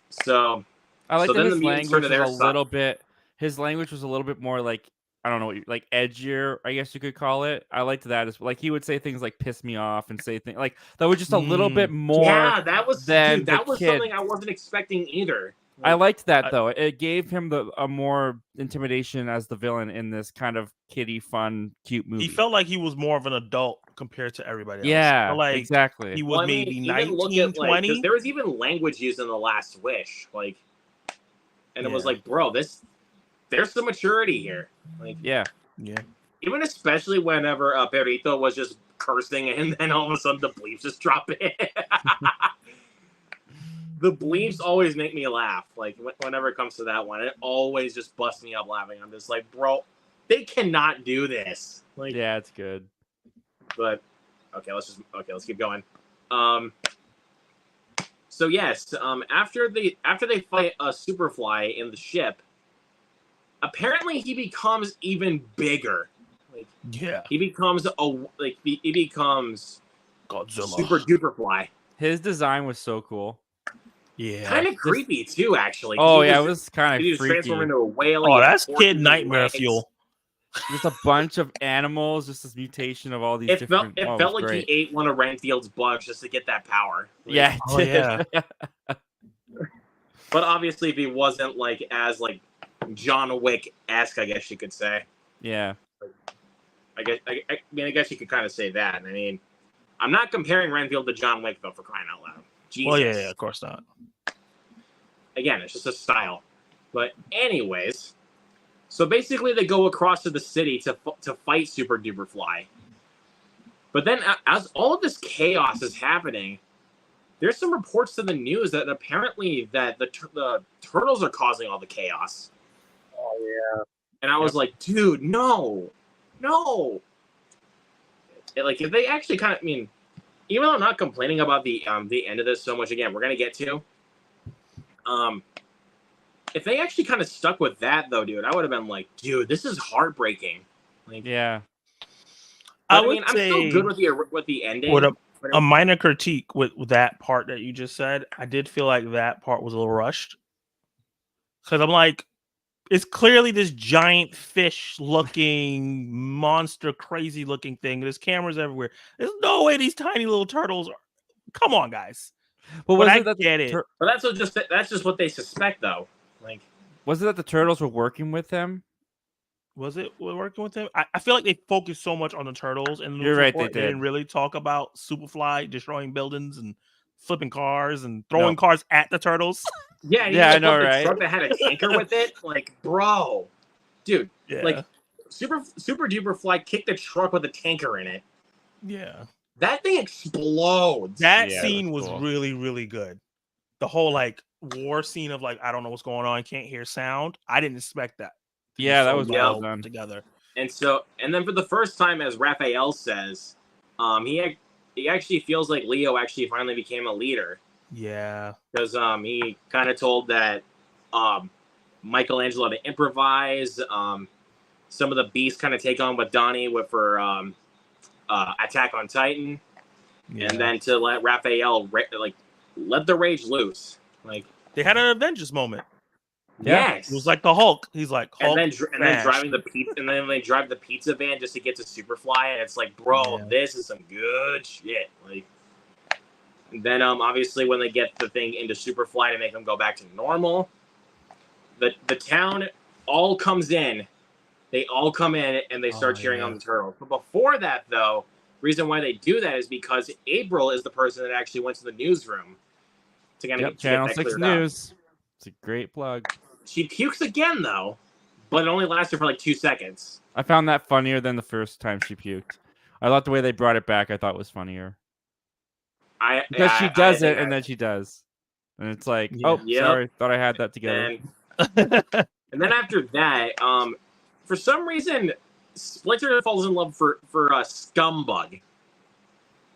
So I like so that then his the mutants language turn to was their a little bit. His language was a little bit more like, I don't know, like edgier, I guess you could call it. I liked that as like he would say things like "piss me off" and say things like that was just a little bit more. Yeah, that was than that the was kid. something I wasn't expecting either. I liked that though. It gave him a more intimidation as the villain in this kind of kiddie, fun, cute movie. He felt like he was more of an adult compared to everybody else. Yeah, like exactly. He was maybe 19, 20. Like, there was even language used in The Last Wish, like, and it was like, bro, there's some maturity here. Like, yeah. Even especially whenever Perito was just cursing, and then all of a sudden the bleeps just drop in. The bleeps always make me laugh. Like, whenever it comes to that one, it always just busts me up laughing. I'm just like, bro, they cannot do this. Like, yeah, it's good. But let's keep going. So yes, after they fight Superfly in the ship, apparently he becomes even bigger. Like, he becomes Godzilla, Super Duper Fly. His design was so cool. Yeah, kind of creepy too, actually. Oh yeah, it was kind of freaky. Transform into a whale. Oh, that's kid nightmare fuel. Just a bunch of animals, just this mutation of all these it different... felt like he ate one of Renfield's bugs just to get that power. Like, yeah, yeah. But obviously, if he wasn't like as like John Wick-esque, I guess you could say. Yeah. I guess you could kind of say that. I mean, I'm not comparing Renfield to John Wick though, for crying out loud. Jesus. Well, yeah, of course not. Again, it's just a style. But anyways, so basically they go across to the city to fight Super Duper Fly. But then as all of this chaos is happening, there's some reports to the news that apparently that the turtles are causing all the chaos. Oh yeah. And I was like, dude, no. Like, if they actually kind of, I mean, even though I'm not complaining about the end of this so much, again, we're gonna get to. If they actually kind of stuck with that, though, dude, I would have been like, dude, this is heartbreaking. Like, yeah. I mean, I'm still good with the ending. With a minor critique with that part that you just said, I did feel like that part was a little rushed. Because I'm like, it's clearly this giant fish-looking, monster, crazy-looking thing. There's cameras everywhere. There's no way these tiny little turtles are... Come on, guys. But I get it. But that's just what they suspect, though. Like, was it that the turtles were working with him? Was it working with him? I feel like they focused so much on the turtles, and you're right, they didn't really talk about Superfly destroying buildings and flipping cars and throwing cars at the turtles. Yeah, I know, right? Truck that had a tanker with it, like, bro, dude, like, Super Duper Fly kicked the truck with a tanker in it. Yeah, that thing explodes. That scene was cool. Really, really good. The whole like war scene of like, I don't know what's going on, can't hear sound. I didn't expect that. Yeah, that was well done together. And then for the first time, as Raphael says, he actually feels like Leo actually finally became a leader. Yeah, because he kind of told that Michelangelo to improvise. Some of the beasts kind of take on with Donnie for Attack on Titan, and then to let Raphael let the rage loose. Like, they had an Avengers moment. Yes, it was like the Hulk. He's like Hulk, and then driving the pizza, and then they drive the pizza van just to get to Superfly, and it's like, bro, this is some good shit. Like. And then, obviously, when they get the thing into Superfly to make them go back to normal, the town all comes in. They all come in, and they start cheering on the turtles. But before that, though, reason why they do that is because April is the person that actually went to the newsroom to kind of get Channel 6 News. Up. It's a great plug. She pukes again, though, but it only lasted for like 2 seconds. I found that funnier than the first time she puked. I thought the way they brought it back, I thought was funnier. Because she does it, and then she does. And it's like, sorry, thought I had that together. And then after that, for some reason, Splinter falls in love for Scumbug.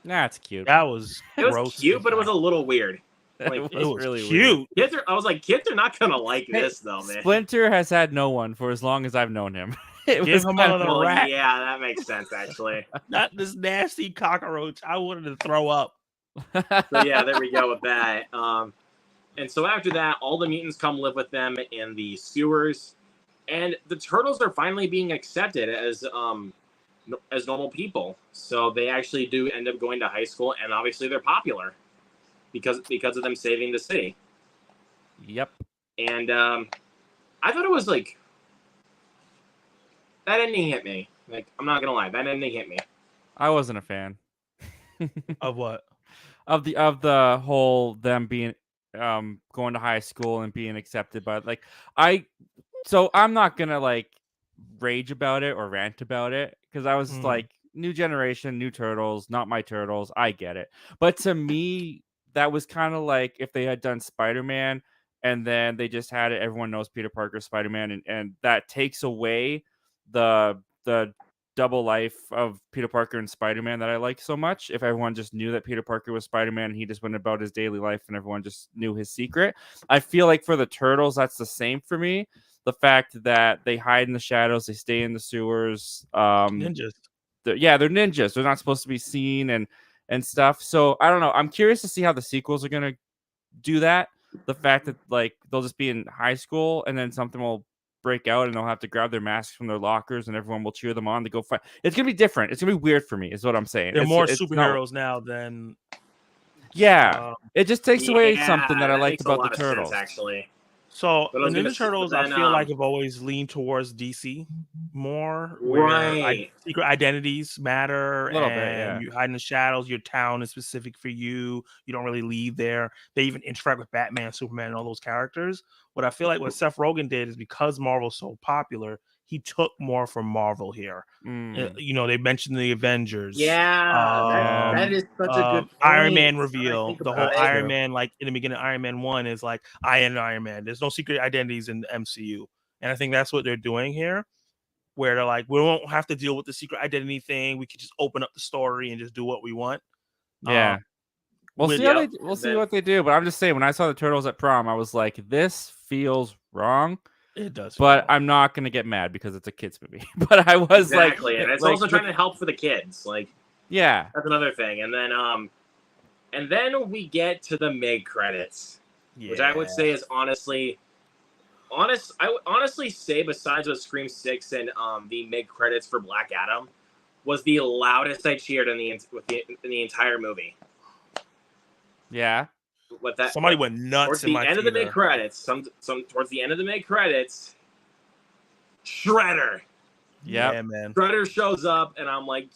Nah, it's cute. That was It was gross cute, but it was a little weird. Like, it it was really cute. weird. I was like, kids are not gonna like Hey, this though, man. Splinter has had no one for as long as I've known him. It Give was him kind another of- Well, rat. yeah, that makes sense actually. Not this nasty cockroach. I wanted to throw up. So yeah, there we go with that. And so after that, all the mutants come live with them in the sewers, and the turtles are finally being accepted as normal people. So they actually do end up going to high school, and obviously they're popular because of them saving the city. Yep. And I thought it was like that ending hit me. Like, I'm not gonna lie, that ending hit me. I wasn't a fan Of what? of the whole them being going to high school and being accepted by so I'm not gonna like rage about it or rant about it because I was like, new generation, new turtles, not my turtles. I get it. But to me, that was kind of like if they had done Spider-Man and then they just had it, everyone knows Peter Parker's Spider-Man, and that takes away the double life of Peter Parker and Spider-Man that I like so much. If everyone just knew that Peter Parker was Spider-Man and he just went about his daily life and everyone just knew his secret. I feel like for the turtles, that's the same for me. The fact that they hide in the shadows, they stay in the sewers. Ninjas. They're ninjas. They're not supposed to be seen and stuff. So I don't know. I'm curious to see how the sequels are gonna do that. The fact that like they'll just be in high school and then something will break out and they'll have to grab their masks from their lockers and everyone will cheer them on to go fight. It's gonna be different. It's gonna be weird for me, is what I'm saying. They're more it's superheroes now than it just takes away Yeah, something that I liked makes a about lot the of sense, Turtles. actually. So But I the was gonna Ninja say, Turtles, then, I feel like have always leaned towards DC more, where Right. secret identities matter, A little bit, and yeah. you hide in the shadows. Your town is specific for you. You don't really leave there. They even interact with Batman, Superman, and all those characters. What I feel like what Seth Rogen did is because Marvel's so popular, he took more from Marvel here. You know, they mentioned the Avengers. Yeah, that is such a good point. Iron Man Now that I reveal. think The about whole it. Iron Man, like in the beginning, Iron Man 1 is like, I am Iron Man. There's no secret identities in the MCU. And I think that's what they're doing here, where they're like, we won't have to deal with the secret identity thing. We could just open up the story and just do what we want. Yeah. We'll with- see Yep. we'll see what they do. But I'm just saying, when I saw the Turtles at prom, I was like, this feels wrong. It does. But I'm not gonna get mad because it's a kids movie. But I was Exactly, like, and it's like, also trying to help for the kids. Like, yeah. that's another thing. And then we get to the mid credits, which I would say is I would honestly say, besides with Scream 6 and the mid credits for Black Adam, was the loudest I cheered in the entire movie. Yeah. With that, Somebody went nuts towards in the my end of the theater. mid credits. Towards the end of the mid credits, Shredder. Yep. Yeah, man. Shredder shows up, and I'm like,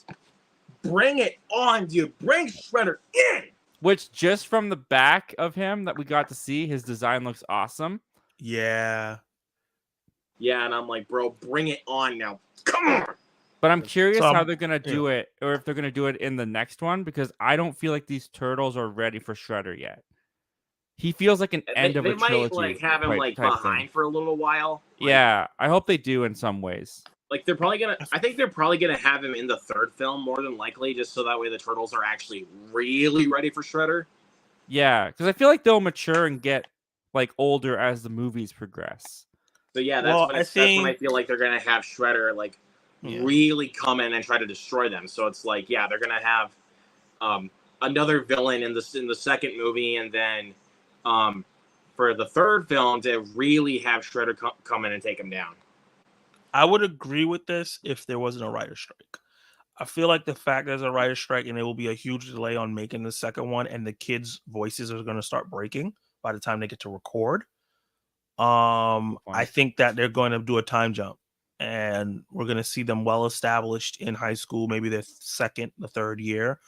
bring it on, dude. Bring Shredder in. Which, just from the back of him that we got to see, his design looks awesome. Yeah. Yeah, and I'm like, bro, bring it on now. Come on. But I'm curious So, how they're gonna do it, or if they're gonna do it in the next one, because I don't feel like these turtles are ready for Shredder yet. He feels like an end of a trilogy. They might like have him like type behind thing. for a little while. Like, Yeah, I hope they do in some ways. Like they're probably gonna. I think they're probably gonna have him in the third film more than likely, just so that way the turtles are actually really ready for Shredder. Yeah, because I feel like they'll mature and get like older as the movies progress. So yeah, that's when I feel like they're gonna have Shredder like really come in and try to destroy them. So it's like, yeah, they're gonna have another villain in the second movie, and then for the third film to really have Shredder come in and take him down. I would agree with this if there wasn't a writer's strike. I feel like the fact there's a writer's strike and there will be a huge delay on making the second one, and the kids' voices are going to start breaking by the time they get to record. I think that they're going to do a time jump, and we're going to see them well established in high school, maybe their second, the third year.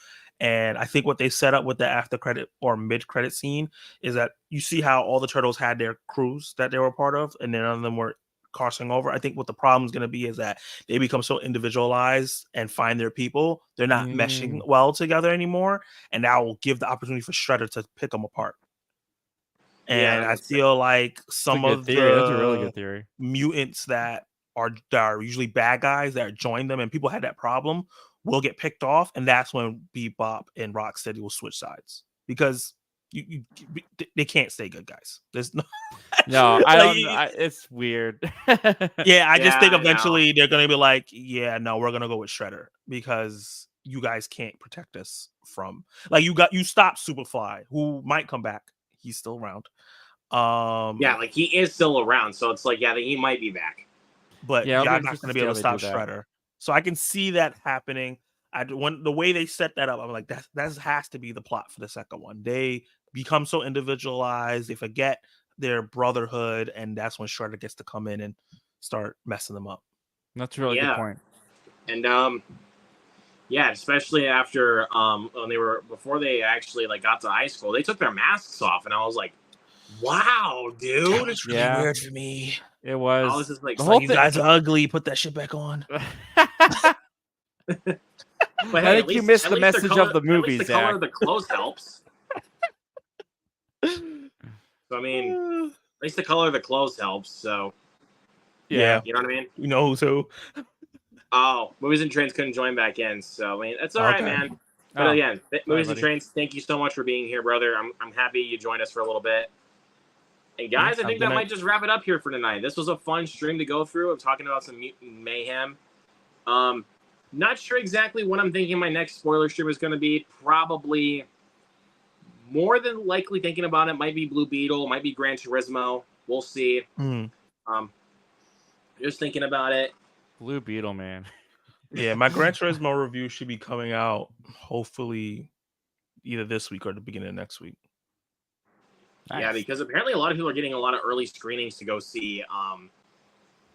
And I think what they set up with the after credit or mid credit scene is that you see how all the turtles had their crews that they were part of, and none of them were crossing over. I think what the problem is going to be is that they become so individualized and find their people. They're not meshing well together anymore, and that will give the opportunity for Shredder to pick them apart. And I feel like some of that's a really good theory. Mutants that are usually bad guys that join them, and people had that problem, will get picked off, and that's when Bebop and Rocksteady will switch sides because they can't stay good guys. There's no. No, I don't. It's weird. Yeah, I just think eventually they're gonna be like, yeah, no, we're gonna go with Shredder because you guys can't protect us from you stopped Superfly, who might come back. He's still around. Yeah, like he is still around, so it's like, yeah, he might be back. But yeah, I'm not gonna be able to stop Shredder. So I can see that happening. When the way they set that up, I'm like, that has to be the plot for the second one. They become so individualized, they forget their brotherhood, and that's when Shredder gets to come in and start messing them up. That's a really good point. And yeah, especially after when before they actually like got to high school, they took their masks off, and I was like, wow, dude. That was really weird for me. It was. I was just like, you guys are ugly. Put that shit back on. But hey, I think you missed the message of the movie, At least the color of the clothes helps. So I mean, at least the color of the clothes helps. So yeah, you know what I mean. You know who's who. Oh, Movies and Trains couldn't join back in, so I mean that's all right, man. But again, Movies and Trains, thank you so much for being here, brother. I'm happy you joined us for a little bit. And guys, I think that might just wrap it up here for tonight. This was a fun stream to go through of talking about some Mutant Mayhem. Not sure exactly what I'm thinking my next spoiler stream is going to be. Probably more than likely thinking about it might be Blue Beetle, might be Gran Turismo. We'll see. Just thinking about it. Blue Beetle, man. Yeah, my Gran Turismo review should be coming out hopefully either this week or the beginning of next week. Nice. Yeah, because apparently a lot of people are getting a lot of early screenings to go see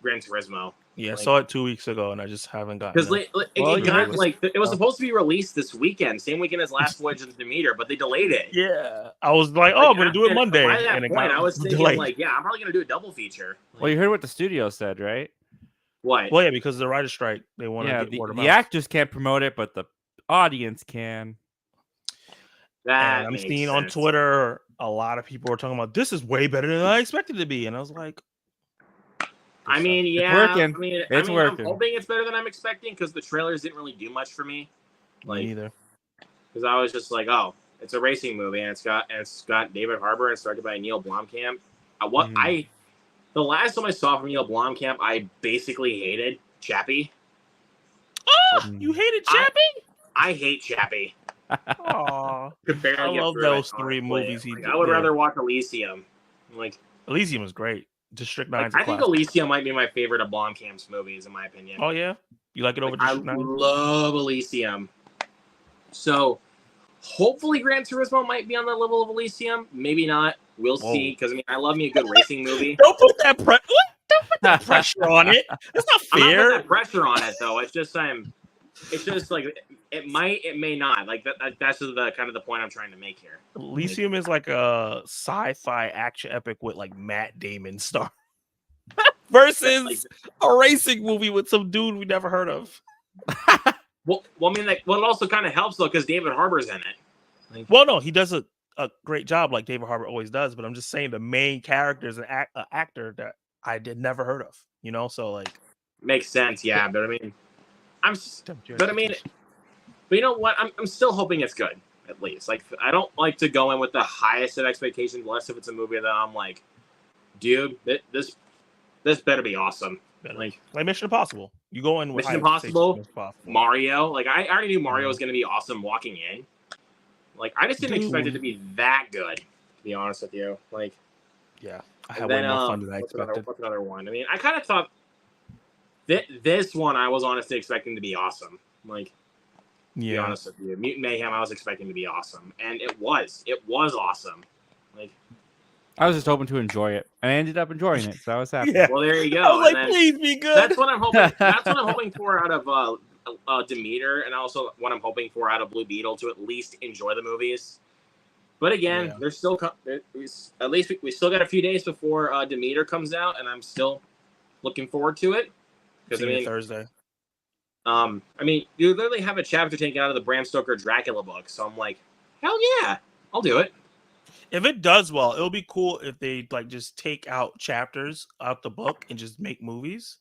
Gran Turismo. Yeah, I saw it 2 weeks ago, and I just haven't gotten it. Because it was supposed to be released this weekend, same weekend as Last Voyage of the Demeter, but they delayed it. Yeah, I was like, I'm going to do it Monday. By that point, I was thinking, I'm probably going to do a double feature. Well, you heard what the studio said, right? What? Well, yeah, because of the writer's strike, they want to get word of mouth. The actors can't promote it, but the audience can. That I'm seeing on Twitter a lot of people are talking about this is way better than I expected it to be, and I was like, I mean, yeah, it's working. It's working. I'm hoping it's better than I'm expecting because the trailers didn't really do much for me. Me either. Because I was just like, oh, it's a racing movie, and it's got David Harbour and it's directed by Neil Blomkamp. The last time I saw from Neil Blomkamp, I basically hated Chappie. Oh, you hated Chappie? I hate Chappie. Aww. I love those three movies he did. I would rather watch Elysium. Elysium is great. District 9. I think Elysium might be my favorite of Blomkamp's movies, in my opinion. Oh yeah, you like it over District 9? I love Elysium. So hopefully Gran Turismo might be on the level of Elysium. Maybe not. We'll see. Because I love me a good racing movie. Don't put that pressure on it. That's not fair. I'm not putting that pressure on it though. It's just like it might, it may not. Like that's just the kind of the point I'm trying to make here. Elysium is like a sci-fi action epic with like Matt Damon star versus a racing movie with some dude we never heard of. Well, I mean, it also kind of helps though because David Harbour's in it. Well, no, he does a great job like David Harbour always does. But I'm just saying the main character is an actor that I never heard of. So like makes sense, yeah. But I mean. But you know what? I'm still hoping it's good, at least. Like, I don't like to go in with the highest of expectations, unless if it's a movie that I'm like, dude, this better be awesome. Like Mission Impossible. You go in with Mission Impossible, Mario. Like, I already knew Mario was going to be awesome walking in. Like, I just didn't expect it to be that good, to be honest with you. Like, yeah, I had way more fun than I expected. What's another one? I mean, I kind of thought this one I was honestly expecting to be awesome. Like, to be honest with you, Mutant Mayhem I was expecting to be awesome, and it was awesome. Like, I was just hoping to enjoy it, and I ended up enjoying it, so I was happy. Yeah. Well, there you go. I was like, please be good. That's what I'm hoping. That's what I'm hoping for out of Demeter, and also what I'm hoping for out of Blue Beetle, to at least enjoy the movies. But again, there's still at least we still got a few days before Demeter comes out, and I'm still looking forward to it. Because Thursday. I mean, you literally have a chapter taken out of the Bram Stoker Dracula book, so I'm like, hell yeah, I'll do it. If it does well, it'll be cool if they like just take out chapters out the book and just make movies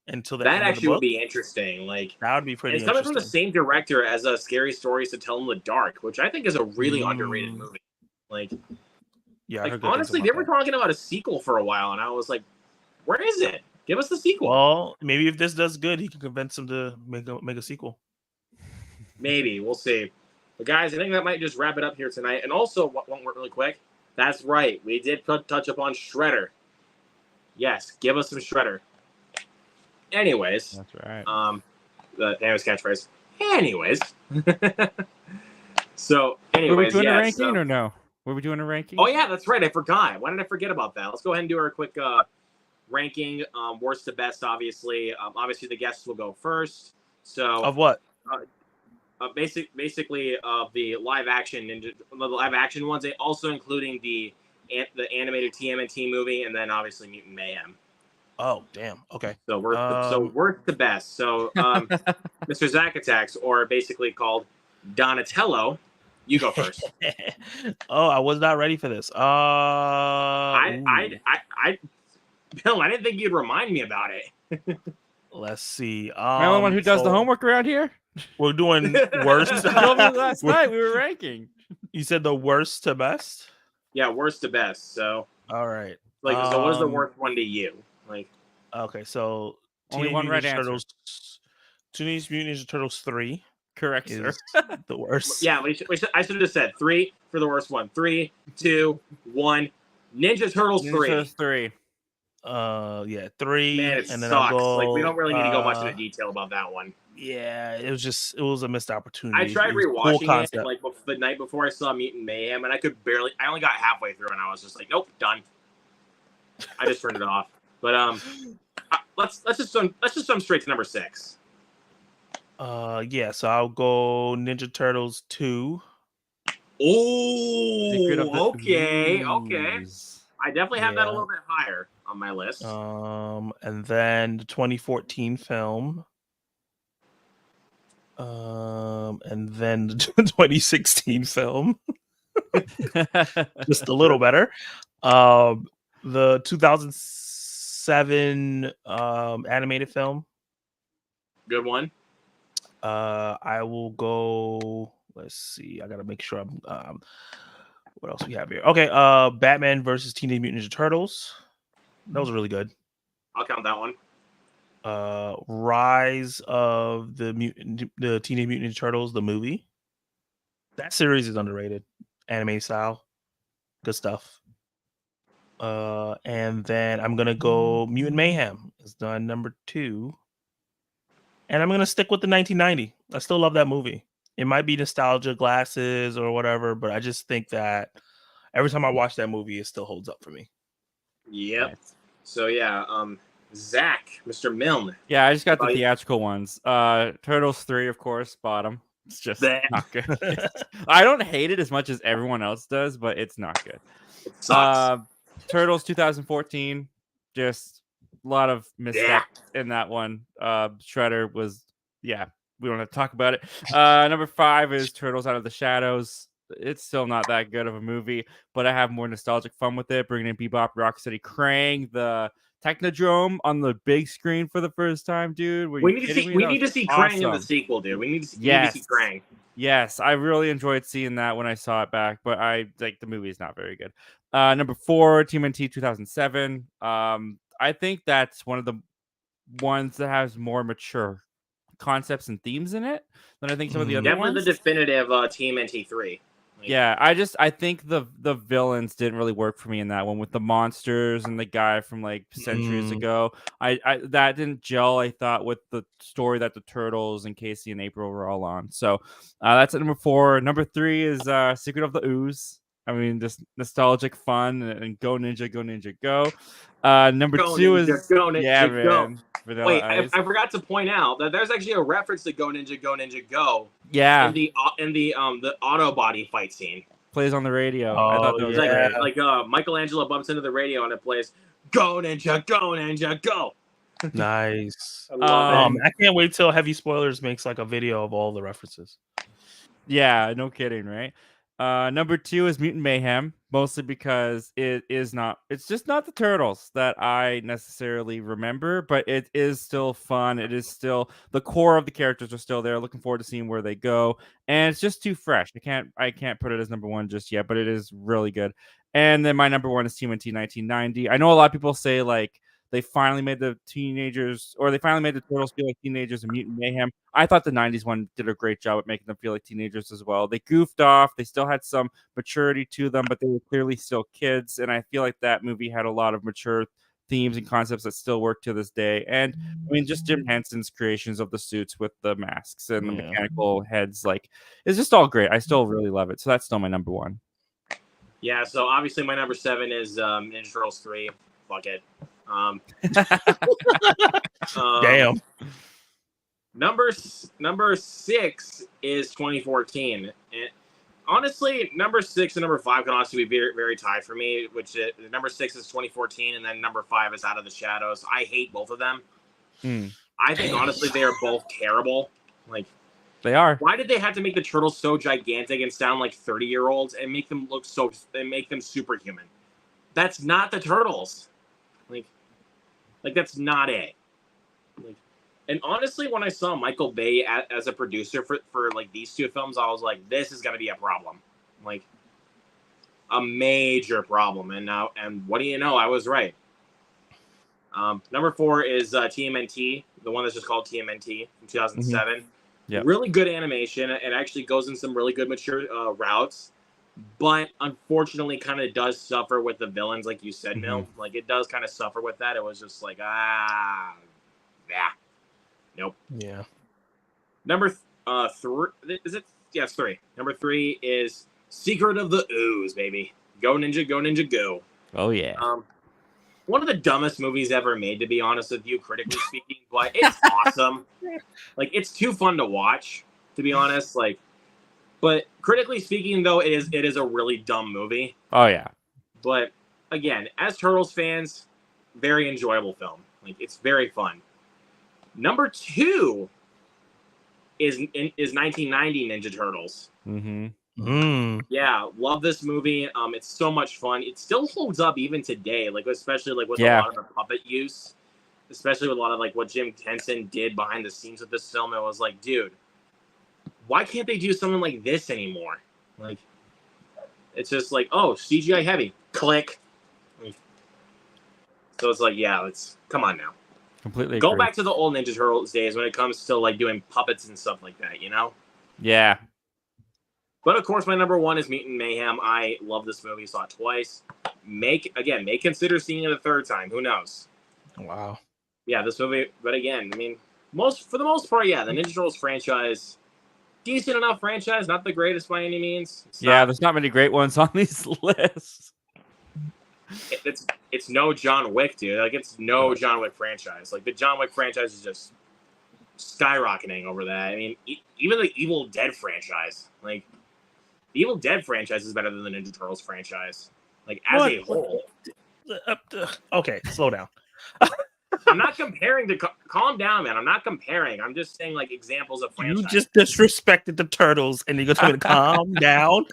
until the That end of the actually would book. be interesting. Like, That would be and pretty it's coming from the interesting. same director as Scary Stories to Tell in the Dark, which I think is a really underrated movie. Like, Yeah, I like heard good things honestly, about they were that. talking about a sequel for a while, and I was like, where is it? Give us the sequel. Well, maybe if this does good, he can convince him to make a sequel. Maybe. We'll see. But guys, I think that might just wrap it up here tonight. And also, one word really quick. That's right. We did touch upon Shredder. Yes, give us some Shredder. Anyways. That's right. The famous catchphrase. Anyways. So, anyways, Were we doing a yes, ranking or no? Were we doing a ranking? Oh, yeah, that's right. I forgot. Why did I forget about that? Let's go ahead and do our quick ranking, worst to best, obviously. Obviously, the guests will go first. So Of what? Basically, the live action ones, also including the animated TMNT movie, and then obviously Mutant Mayhem. Oh, damn. Okay. So worst to best. So Mr. Zack Attacks, or basically called Donatello, you go first. Oh, I was not ready for this. Bill, I didn't think you'd remind me about it. Let's see. Am I the only one who does the homework around here? We're doing worst. You told me last night we were ranking. You said the worst to best? Yeah, worst to best. So, all right. So what is the worst one to you? Like, okay, so only one right answer. Teenage Mutant Ninja Turtles 3. Correct, sir. The worst. Yeah, I should have just said 3 for the worst one. 3, 2, 1. Ninja Turtles 3. Ninja Turtles 3. Yeah, 3. Man, it and then sucks. I'll go, like, we don't really need to go much into detail about that one. Yeah, it was a missed opportunity. I tried rewatching it like the night before I saw Mutant Mayhem, and I only got halfway through, and I was just like, nope, done. I just turned it off. But let's just jump straight to number 6. Yeah, so I'll go Ninja Turtles 2. Oh, okay. I definitely have that a little bit higher on my list. And then the 2014 film. And then the 2016 film. Just a little better. The 2007 animated film. Good one. I will go. Let's see. I gotta make sure I'm. What else we have here? Okay. Batman versus Teenage Mutant Ninja Turtles. That was really good. I'll count that one. Rise of the Teenage Mutant Ninja Turtles, the movie. That series is underrated. Anime style. Good stuff. And then I'm gonna go Mutant Mayhem. It's done number 2. And I'm gonna stick with the 1990. I still love that movie. It might be nostalgia glasses or whatever, but I just think that every time I watch that movie, it still holds up for me. Yep. Nice. So yeah, Zach, Mr. Milne. Yeah, I just got the theatrical ones. Turtles 3, of course, bottom. It's just not good. I don't hate it as much as everyone else does, but it's not good. It sucks. Turtles 2014, just a lot of missteps in that one. Shredder was, we don't have to talk about it. Number 5 is Turtles Out of the Shadows. It's still not that good of a movie, but I have more nostalgic fun with it. Bringing in Bebop, Rocksteady, Krang, the Technodrome on the big screen for the first time, dude. We need to see Krang in the sequel, dude. We need to see Krang. Yes, I really enjoyed seeing that when I saw it back, but the movie is not very good. Number 4, TMNT 2007. I think that's one of the ones that has more mature concepts and themes in it than I think some of the other ones. Definitely the definitive TMNT 3. I think the villains didn't really work for me in that one with the monsters and the guy from like centuries ago. I that didn't gel, I thought, with the story that the Turtles and Casey and April were all on. So that's at number 4. Number 3 is Secret of the Ooze. I mean, just nostalgic fun and Go Ninja, Go Ninja, Go. Number 2 is Go Ninja, Go. Wait, I forgot to point out that there's actually a reference to Go Ninja, Go Ninja, Go. Yeah. In the auto body fight scene. Plays on the radio. Oh, I thought that was great. Like Michelangelo bumps into the radio and it plays Go Ninja, Go Ninja, Go. Nice. I can't wait till Heavy Spoilers makes like a video of all the references. Yeah, no kidding, right? Number 2 is Mutant Mayhem. mostly because it's just not the Turtles that I necessarily remember, but it is still fun. It is still the core of the characters are still there. Looking forward to seeing where they go, and it's just too fresh. I can't put it as number one just yet, but it is really good. And then my number one is TMNT 1990. I know a lot of people say like they finally made the Turtles feel like teenagers in Mutant Mayhem. I thought the 90s one did a great job at making them feel like teenagers as well. They goofed off. They still had some maturity to them, but they were clearly still kids. And I feel like that movie had a lot of mature themes and concepts that still work to this day. And I mean, just Jim Henson's creations of the suits with the masks and the mechanical heads, like, it's just all great. I still really love it. So that's still my number one. Yeah, so obviously my number 7 is Ninja Turtles 3. Fuck it. Damn. Number 6 is 2014. And honestly, number 6 and number 5 can honestly be very, very tied for me. Number 6 is 2014, and then number 5 is Out of the Shadows. I hate both of them. I think honestly they are both terrible. Like, they are. Why did they have to make the Turtles so gigantic and sound like 30-year-olds and make them look and make them superhuman? That's not the Turtles. Like that's not it. And honestly, when I saw Michael Bay as a producer for like these two films, I was like, this is gonna be a problem, like a major problem. And what do you know? I was right. Number 4 is TMNT, the one that's just called TMNT from 2007. Yeah, really good animation. It actually goes in some really good mature routes, but unfortunately, kind of does suffer with the villains, like you said, Mill. Like it does kind of suffer with that. It was just like nope. Yeah. Number 3 is it? Yeah, it's 3. Number 3 is Secret of the Ooze, baby. Go Ninja, go. Oh yeah. One of the dumbest movies ever made, to be honest with you, critically speaking, but it's awesome. Like it's too fun to watch, to be honest. Like, but critically speaking, though, it is a really dumb movie. Oh yeah. But again, as Turtles fans, very enjoyable film. Like it's very fun. Number 2 is 1990 Ninja Turtles. Yeah, love this movie. It's so much fun. It still holds up even today, like especially like with a lot of the puppet use, especially with a lot of like what Jim Henson did behind the scenes with this film. It was like, dude, why can't they do something like this anymore? Like, it's just like, oh, CGI heavy, click. So it's like, yeah, let's come on now. Completely go agree. back to the old Ninja Turtles days when it comes to like doing puppets and stuff like that, you know? Yeah. But of course, my number 1 is Mutant Mayhem. I love this movie. Saw it twice. May consider seeing it a third time. Who knows? Wow. Yeah, this movie. But again, I mean, for the most part, yeah, the Ninja Turtles franchise, decent enough franchise. Not the greatest by any means. There's not many great ones on these lists. It's no John Wick, dude. Like it's no John Wick franchise. Like the John Wick franchise is just skyrocketing over that. I mean, even the Evil Dead franchise, like. The Evil Dead franchise is better than the Ninja Turtles franchise. Like, as a whole. Okay, slow down. I'm not comparing to... Calm down, man. I'm not comparing. I'm just saying, like, examples of franchises. You just disrespected the Turtles, and you're going to tell me to calm down?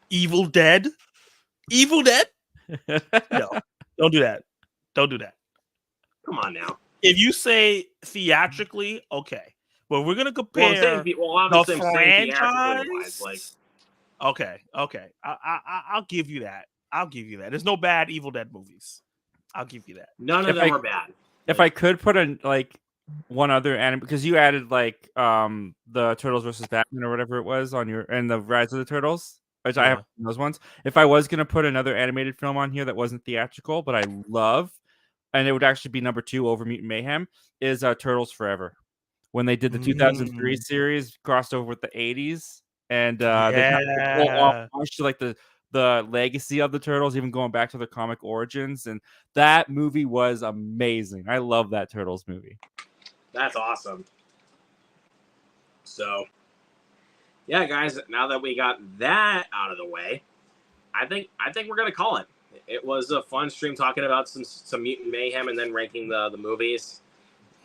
Evil Dead? Evil Dead? No, don't do that. Don't do that. Come on now. If you say theatrically, okay. But we're going to compare the franchise. Like, okay. I'll give you that. There's no bad Evil Dead movies. I'll give you that. None of them are bad. If I could put in like one other anime, because you added like the Turtles versus Batman or whatever it was on your and the Rise of the Turtles, which I have those ones. If I was gonna put another animated film on here that wasn't theatrical, but I love, and it would actually be number 2 over Mutant Mayhem, is Turtles Forever. When they did the 2003 series, crossed over with the 80s, and they kind of to like the legacy of the Turtles, even going back to their comic origins, and that movie was amazing. I love that Turtles movie. That's awesome. So, yeah, guys, now that we got that out of the way, I think we're gonna call it. It was a fun stream talking about some Mutant Mayhem and then ranking the movies.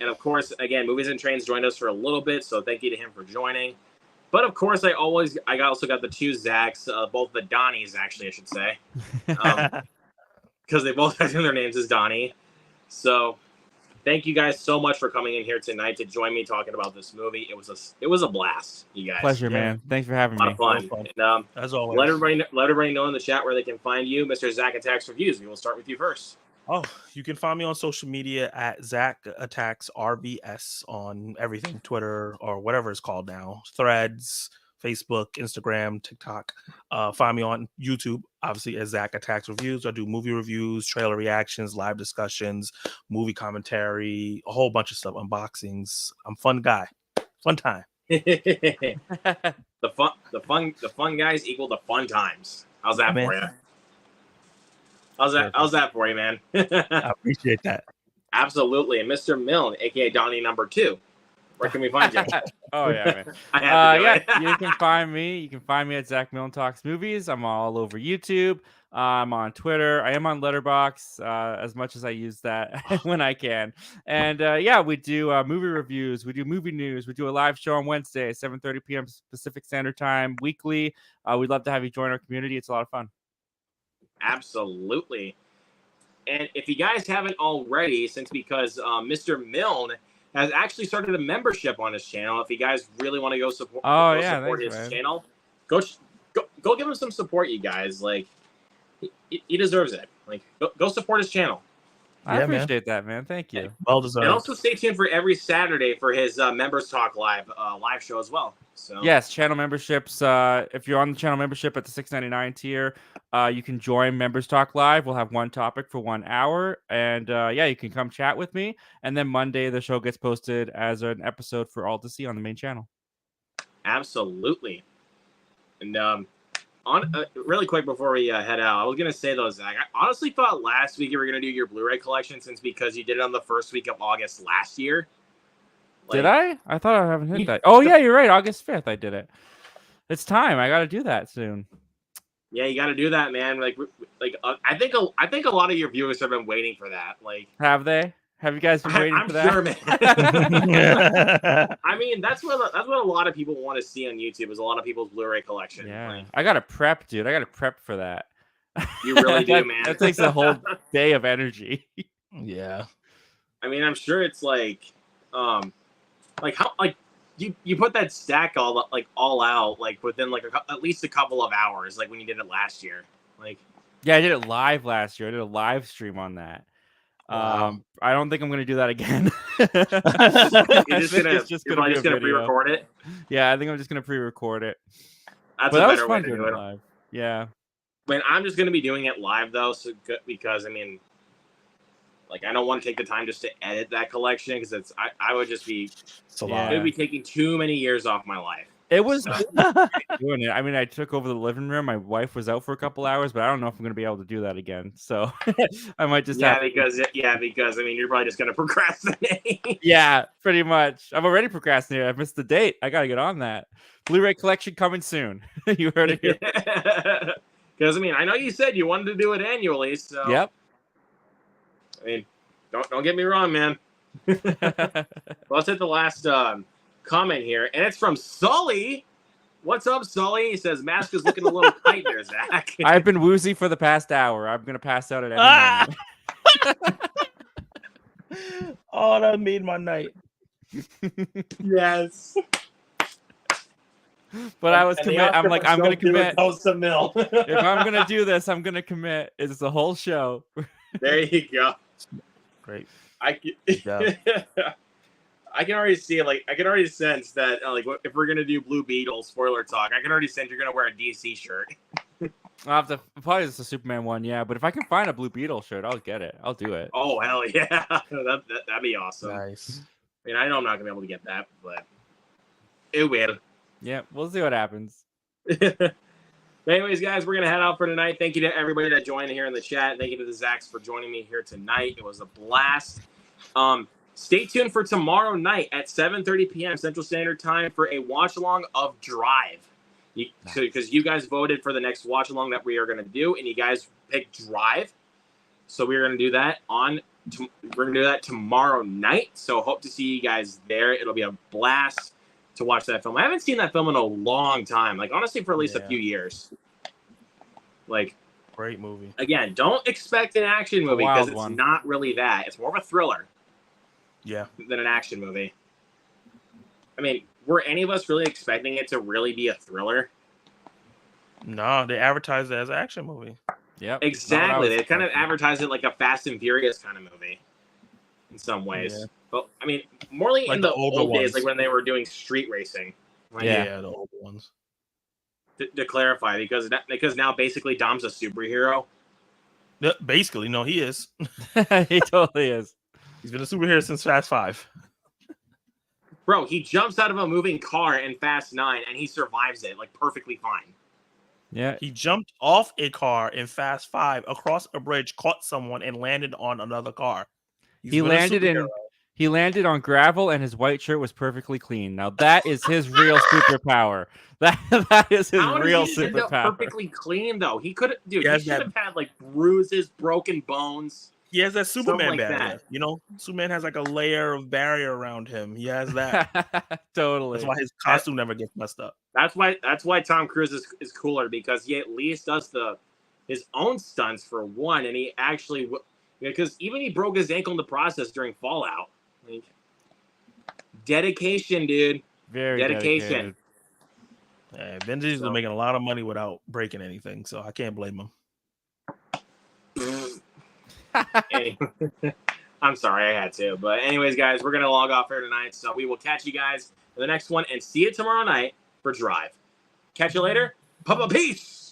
And of course, again, Movies and Trains joined us for a little bit, so thank you to him for joining. But of course, I also got the two Zachs, both the Donnies, actually, I should say, because they both have their names as Donnie. So, thank you guys so much for coming in here tonight to join me talking about this movie. It was a blast, you guys. Pleasure, man. Thanks for having A me. lot of fun. And, as always. let everybody know in the chat where they can find you, Mr. Zach Attacks Reviews. We will start with you first. Oh, you can find me on social media at Zach Attacks RVS on everything, Twitter or whatever it's called now, Threads, Facebook, Instagram, TikTok. Find me on YouTube, obviously, as Zach Attacks Reviews. I do movie reviews, trailer reactions, live discussions, movie commentary, a whole bunch of stuff, unboxings. I'm a fun guy. Fun time. The fun guys equal the fun times. How's that for you? How's that for you, man? I appreciate that. Absolutely. And Mr. Milne, aka Donnie number 2. Where can we find you? Oh yeah, man. You can find me. You can find me at Zach Milne Talks Movies. I'm all over YouTube. I'm on Twitter. I am on Letterboxd as much as I use that when I can. And we do movie reviews. We do movie news. We do a live show on Wednesday, 7:30 p.m. Pacific Standard Time, weekly. We'd love to have you join our community. It's a lot of fun. Absolutely. And if you guys haven't already, because Mr. Milne has actually started a membership on his channel. If you guys really want to go support, his channel, go give him some support, you guys. Like, he deserves it. Like, go support his channel. I appreciate that, man. Thank you. Well deserved. And also stay tuned for every Saturday for his Members Talk live show as well. So yes, channel memberships. If you're on the channel membership at the $6.99 tier, you can join Members Talk Live. We'll have one topic for 1 hour, and you can come chat with me. And then Monday, the show gets posted as an episode for all to see on the main channel. Absolutely. And really quick before we head out, I was gonna say though, Zach, I honestly thought last week you were gonna do your Blu-ray collection because you did it on the first week of August last year. Did I? I thought I haven't hit that. Oh yeah, you're right. August 5th, I did it. It's time. I got to do that soon. Yeah, you got to do that, man. I think a lot of your viewers have been waiting for that. Like, have they? Have you guys been waiting for that? I'm sure, man. I mean, that's what a lot of people want to see on YouTube is a lot of people's Blu-ray collection. Yeah, like, I got to prep, dude. I got to prep for that. You really do, man. That takes a whole day of energy. Yeah. I mean, I'm sure it's like you put that stack all out within at least a couple of hours, like when you did it last year. Like, yeah, I did it live last year. I did a live stream on that. Wow. I don't think I'm going to do that again. You're just going to pre-record it? Yeah, I think I'm just going to pre-record it. That's a better way to do it live. Yeah. I mean, I'm just going to be doing it live, though, because, I mean, I don't want to take the time just to edit that collection because I would just be it would be taking too many years off my life. It was doing it. I mean, I took over the living room. My wife was out for a couple hours, but I don't know if I'm going to be able to do that again. So I might just because I mean, you're probably just going to procrastinate. Yeah, pretty much. I'm already procrastinating. I've missed the date. I got to get on that. Blu-ray collection coming soon. You heard it here. Because I mean, I know you said you wanted to do it annually, so yep. I mean, don't get me wrong, man. Let's hit the last comment here, and it's from Sully. What's up, Sully? He says, mask is looking a little tight there, Zach. I've been woozy for the past hour. I'm going to pass out at any moment. Oh, that made my night. Yes. But I was commit. I'm like, I'm going to commit. If I'm going to do this, I'm going to commit. It's the whole show. There you go. Great. I can already see it. I can already sense that if we're gonna do Blue Beetle spoiler talk, I can already sense you're gonna wear a DC shirt. I'll have to probably just a Superman one, yeah. But if I can find a Blue Beetle shirt, I'll get it. I'll do it. Oh hell yeah, that'd be awesome. Nice. I mean, I know I'm not gonna be able to get that, but it will. Yeah, we'll see what happens. But anyways, guys, we're gonna head out for tonight. Thank you to everybody that joined here in the chat. Thank you to the Zacks for joining me here tonight. It was a blast. Stay tuned for tomorrow night at 7:30 p.m. Central Standard Time for a watch along of Drive. Because you guys voted for the next watch along that we are gonna do, and you guys picked Drive. So we're gonna do that tomorrow night. So hope to see you guys there. It'll be a blast to watch that film. I haven't seen that film in a long time. Like honestly, for at least a few years. Like, great movie. Again, don't expect an action movie because it's not really that. It's more of a thriller. Yeah. Than an action movie. I mean, were any of us really expecting it to really be a thriller? No, they advertised it as an action movie. Yep. Exactly. They kind of advertised it like a Fast and Furious kind of movie in some ways. Yeah. But, I mean, more like in the old days, like when they were doing street racing. Like, yeah, the old ones. To clarify, because now basically Dom's a superhero. Yeah, basically, no, he is. He totally is. He's been a superhero since Fast 5. Bro, he jumps out of a moving car in Fast 9 and he survives it like perfectly fine. Yeah. He jumped off a car in Fast 5 across a bridge, caught someone, and landed on another car. He landed on gravel and his white shirt was perfectly clean. Now that is his real superpower. That is his real superpower. Perfectly clean though. He could, dude. He should have had like bruises, broken bones. He has that Superman barrier. You know, Superman has like a layer of barrier around him. He has that. Totally. That's why his costume never gets messed up. That's why Tom Cruise is cooler because he at least does his own stunts for one, and he actually because even he broke his ankle in the process during Fallout. Like, dedication, dude. Very dedication. Vin Diesel's making a lot of money without breaking anything, so I can't blame him. I'm sorry, I had to. But anyways, guys, we're going to log off here tonight. So we will catch you guys for the next one and see you tomorrow night for Drive. Catch you later. Peace.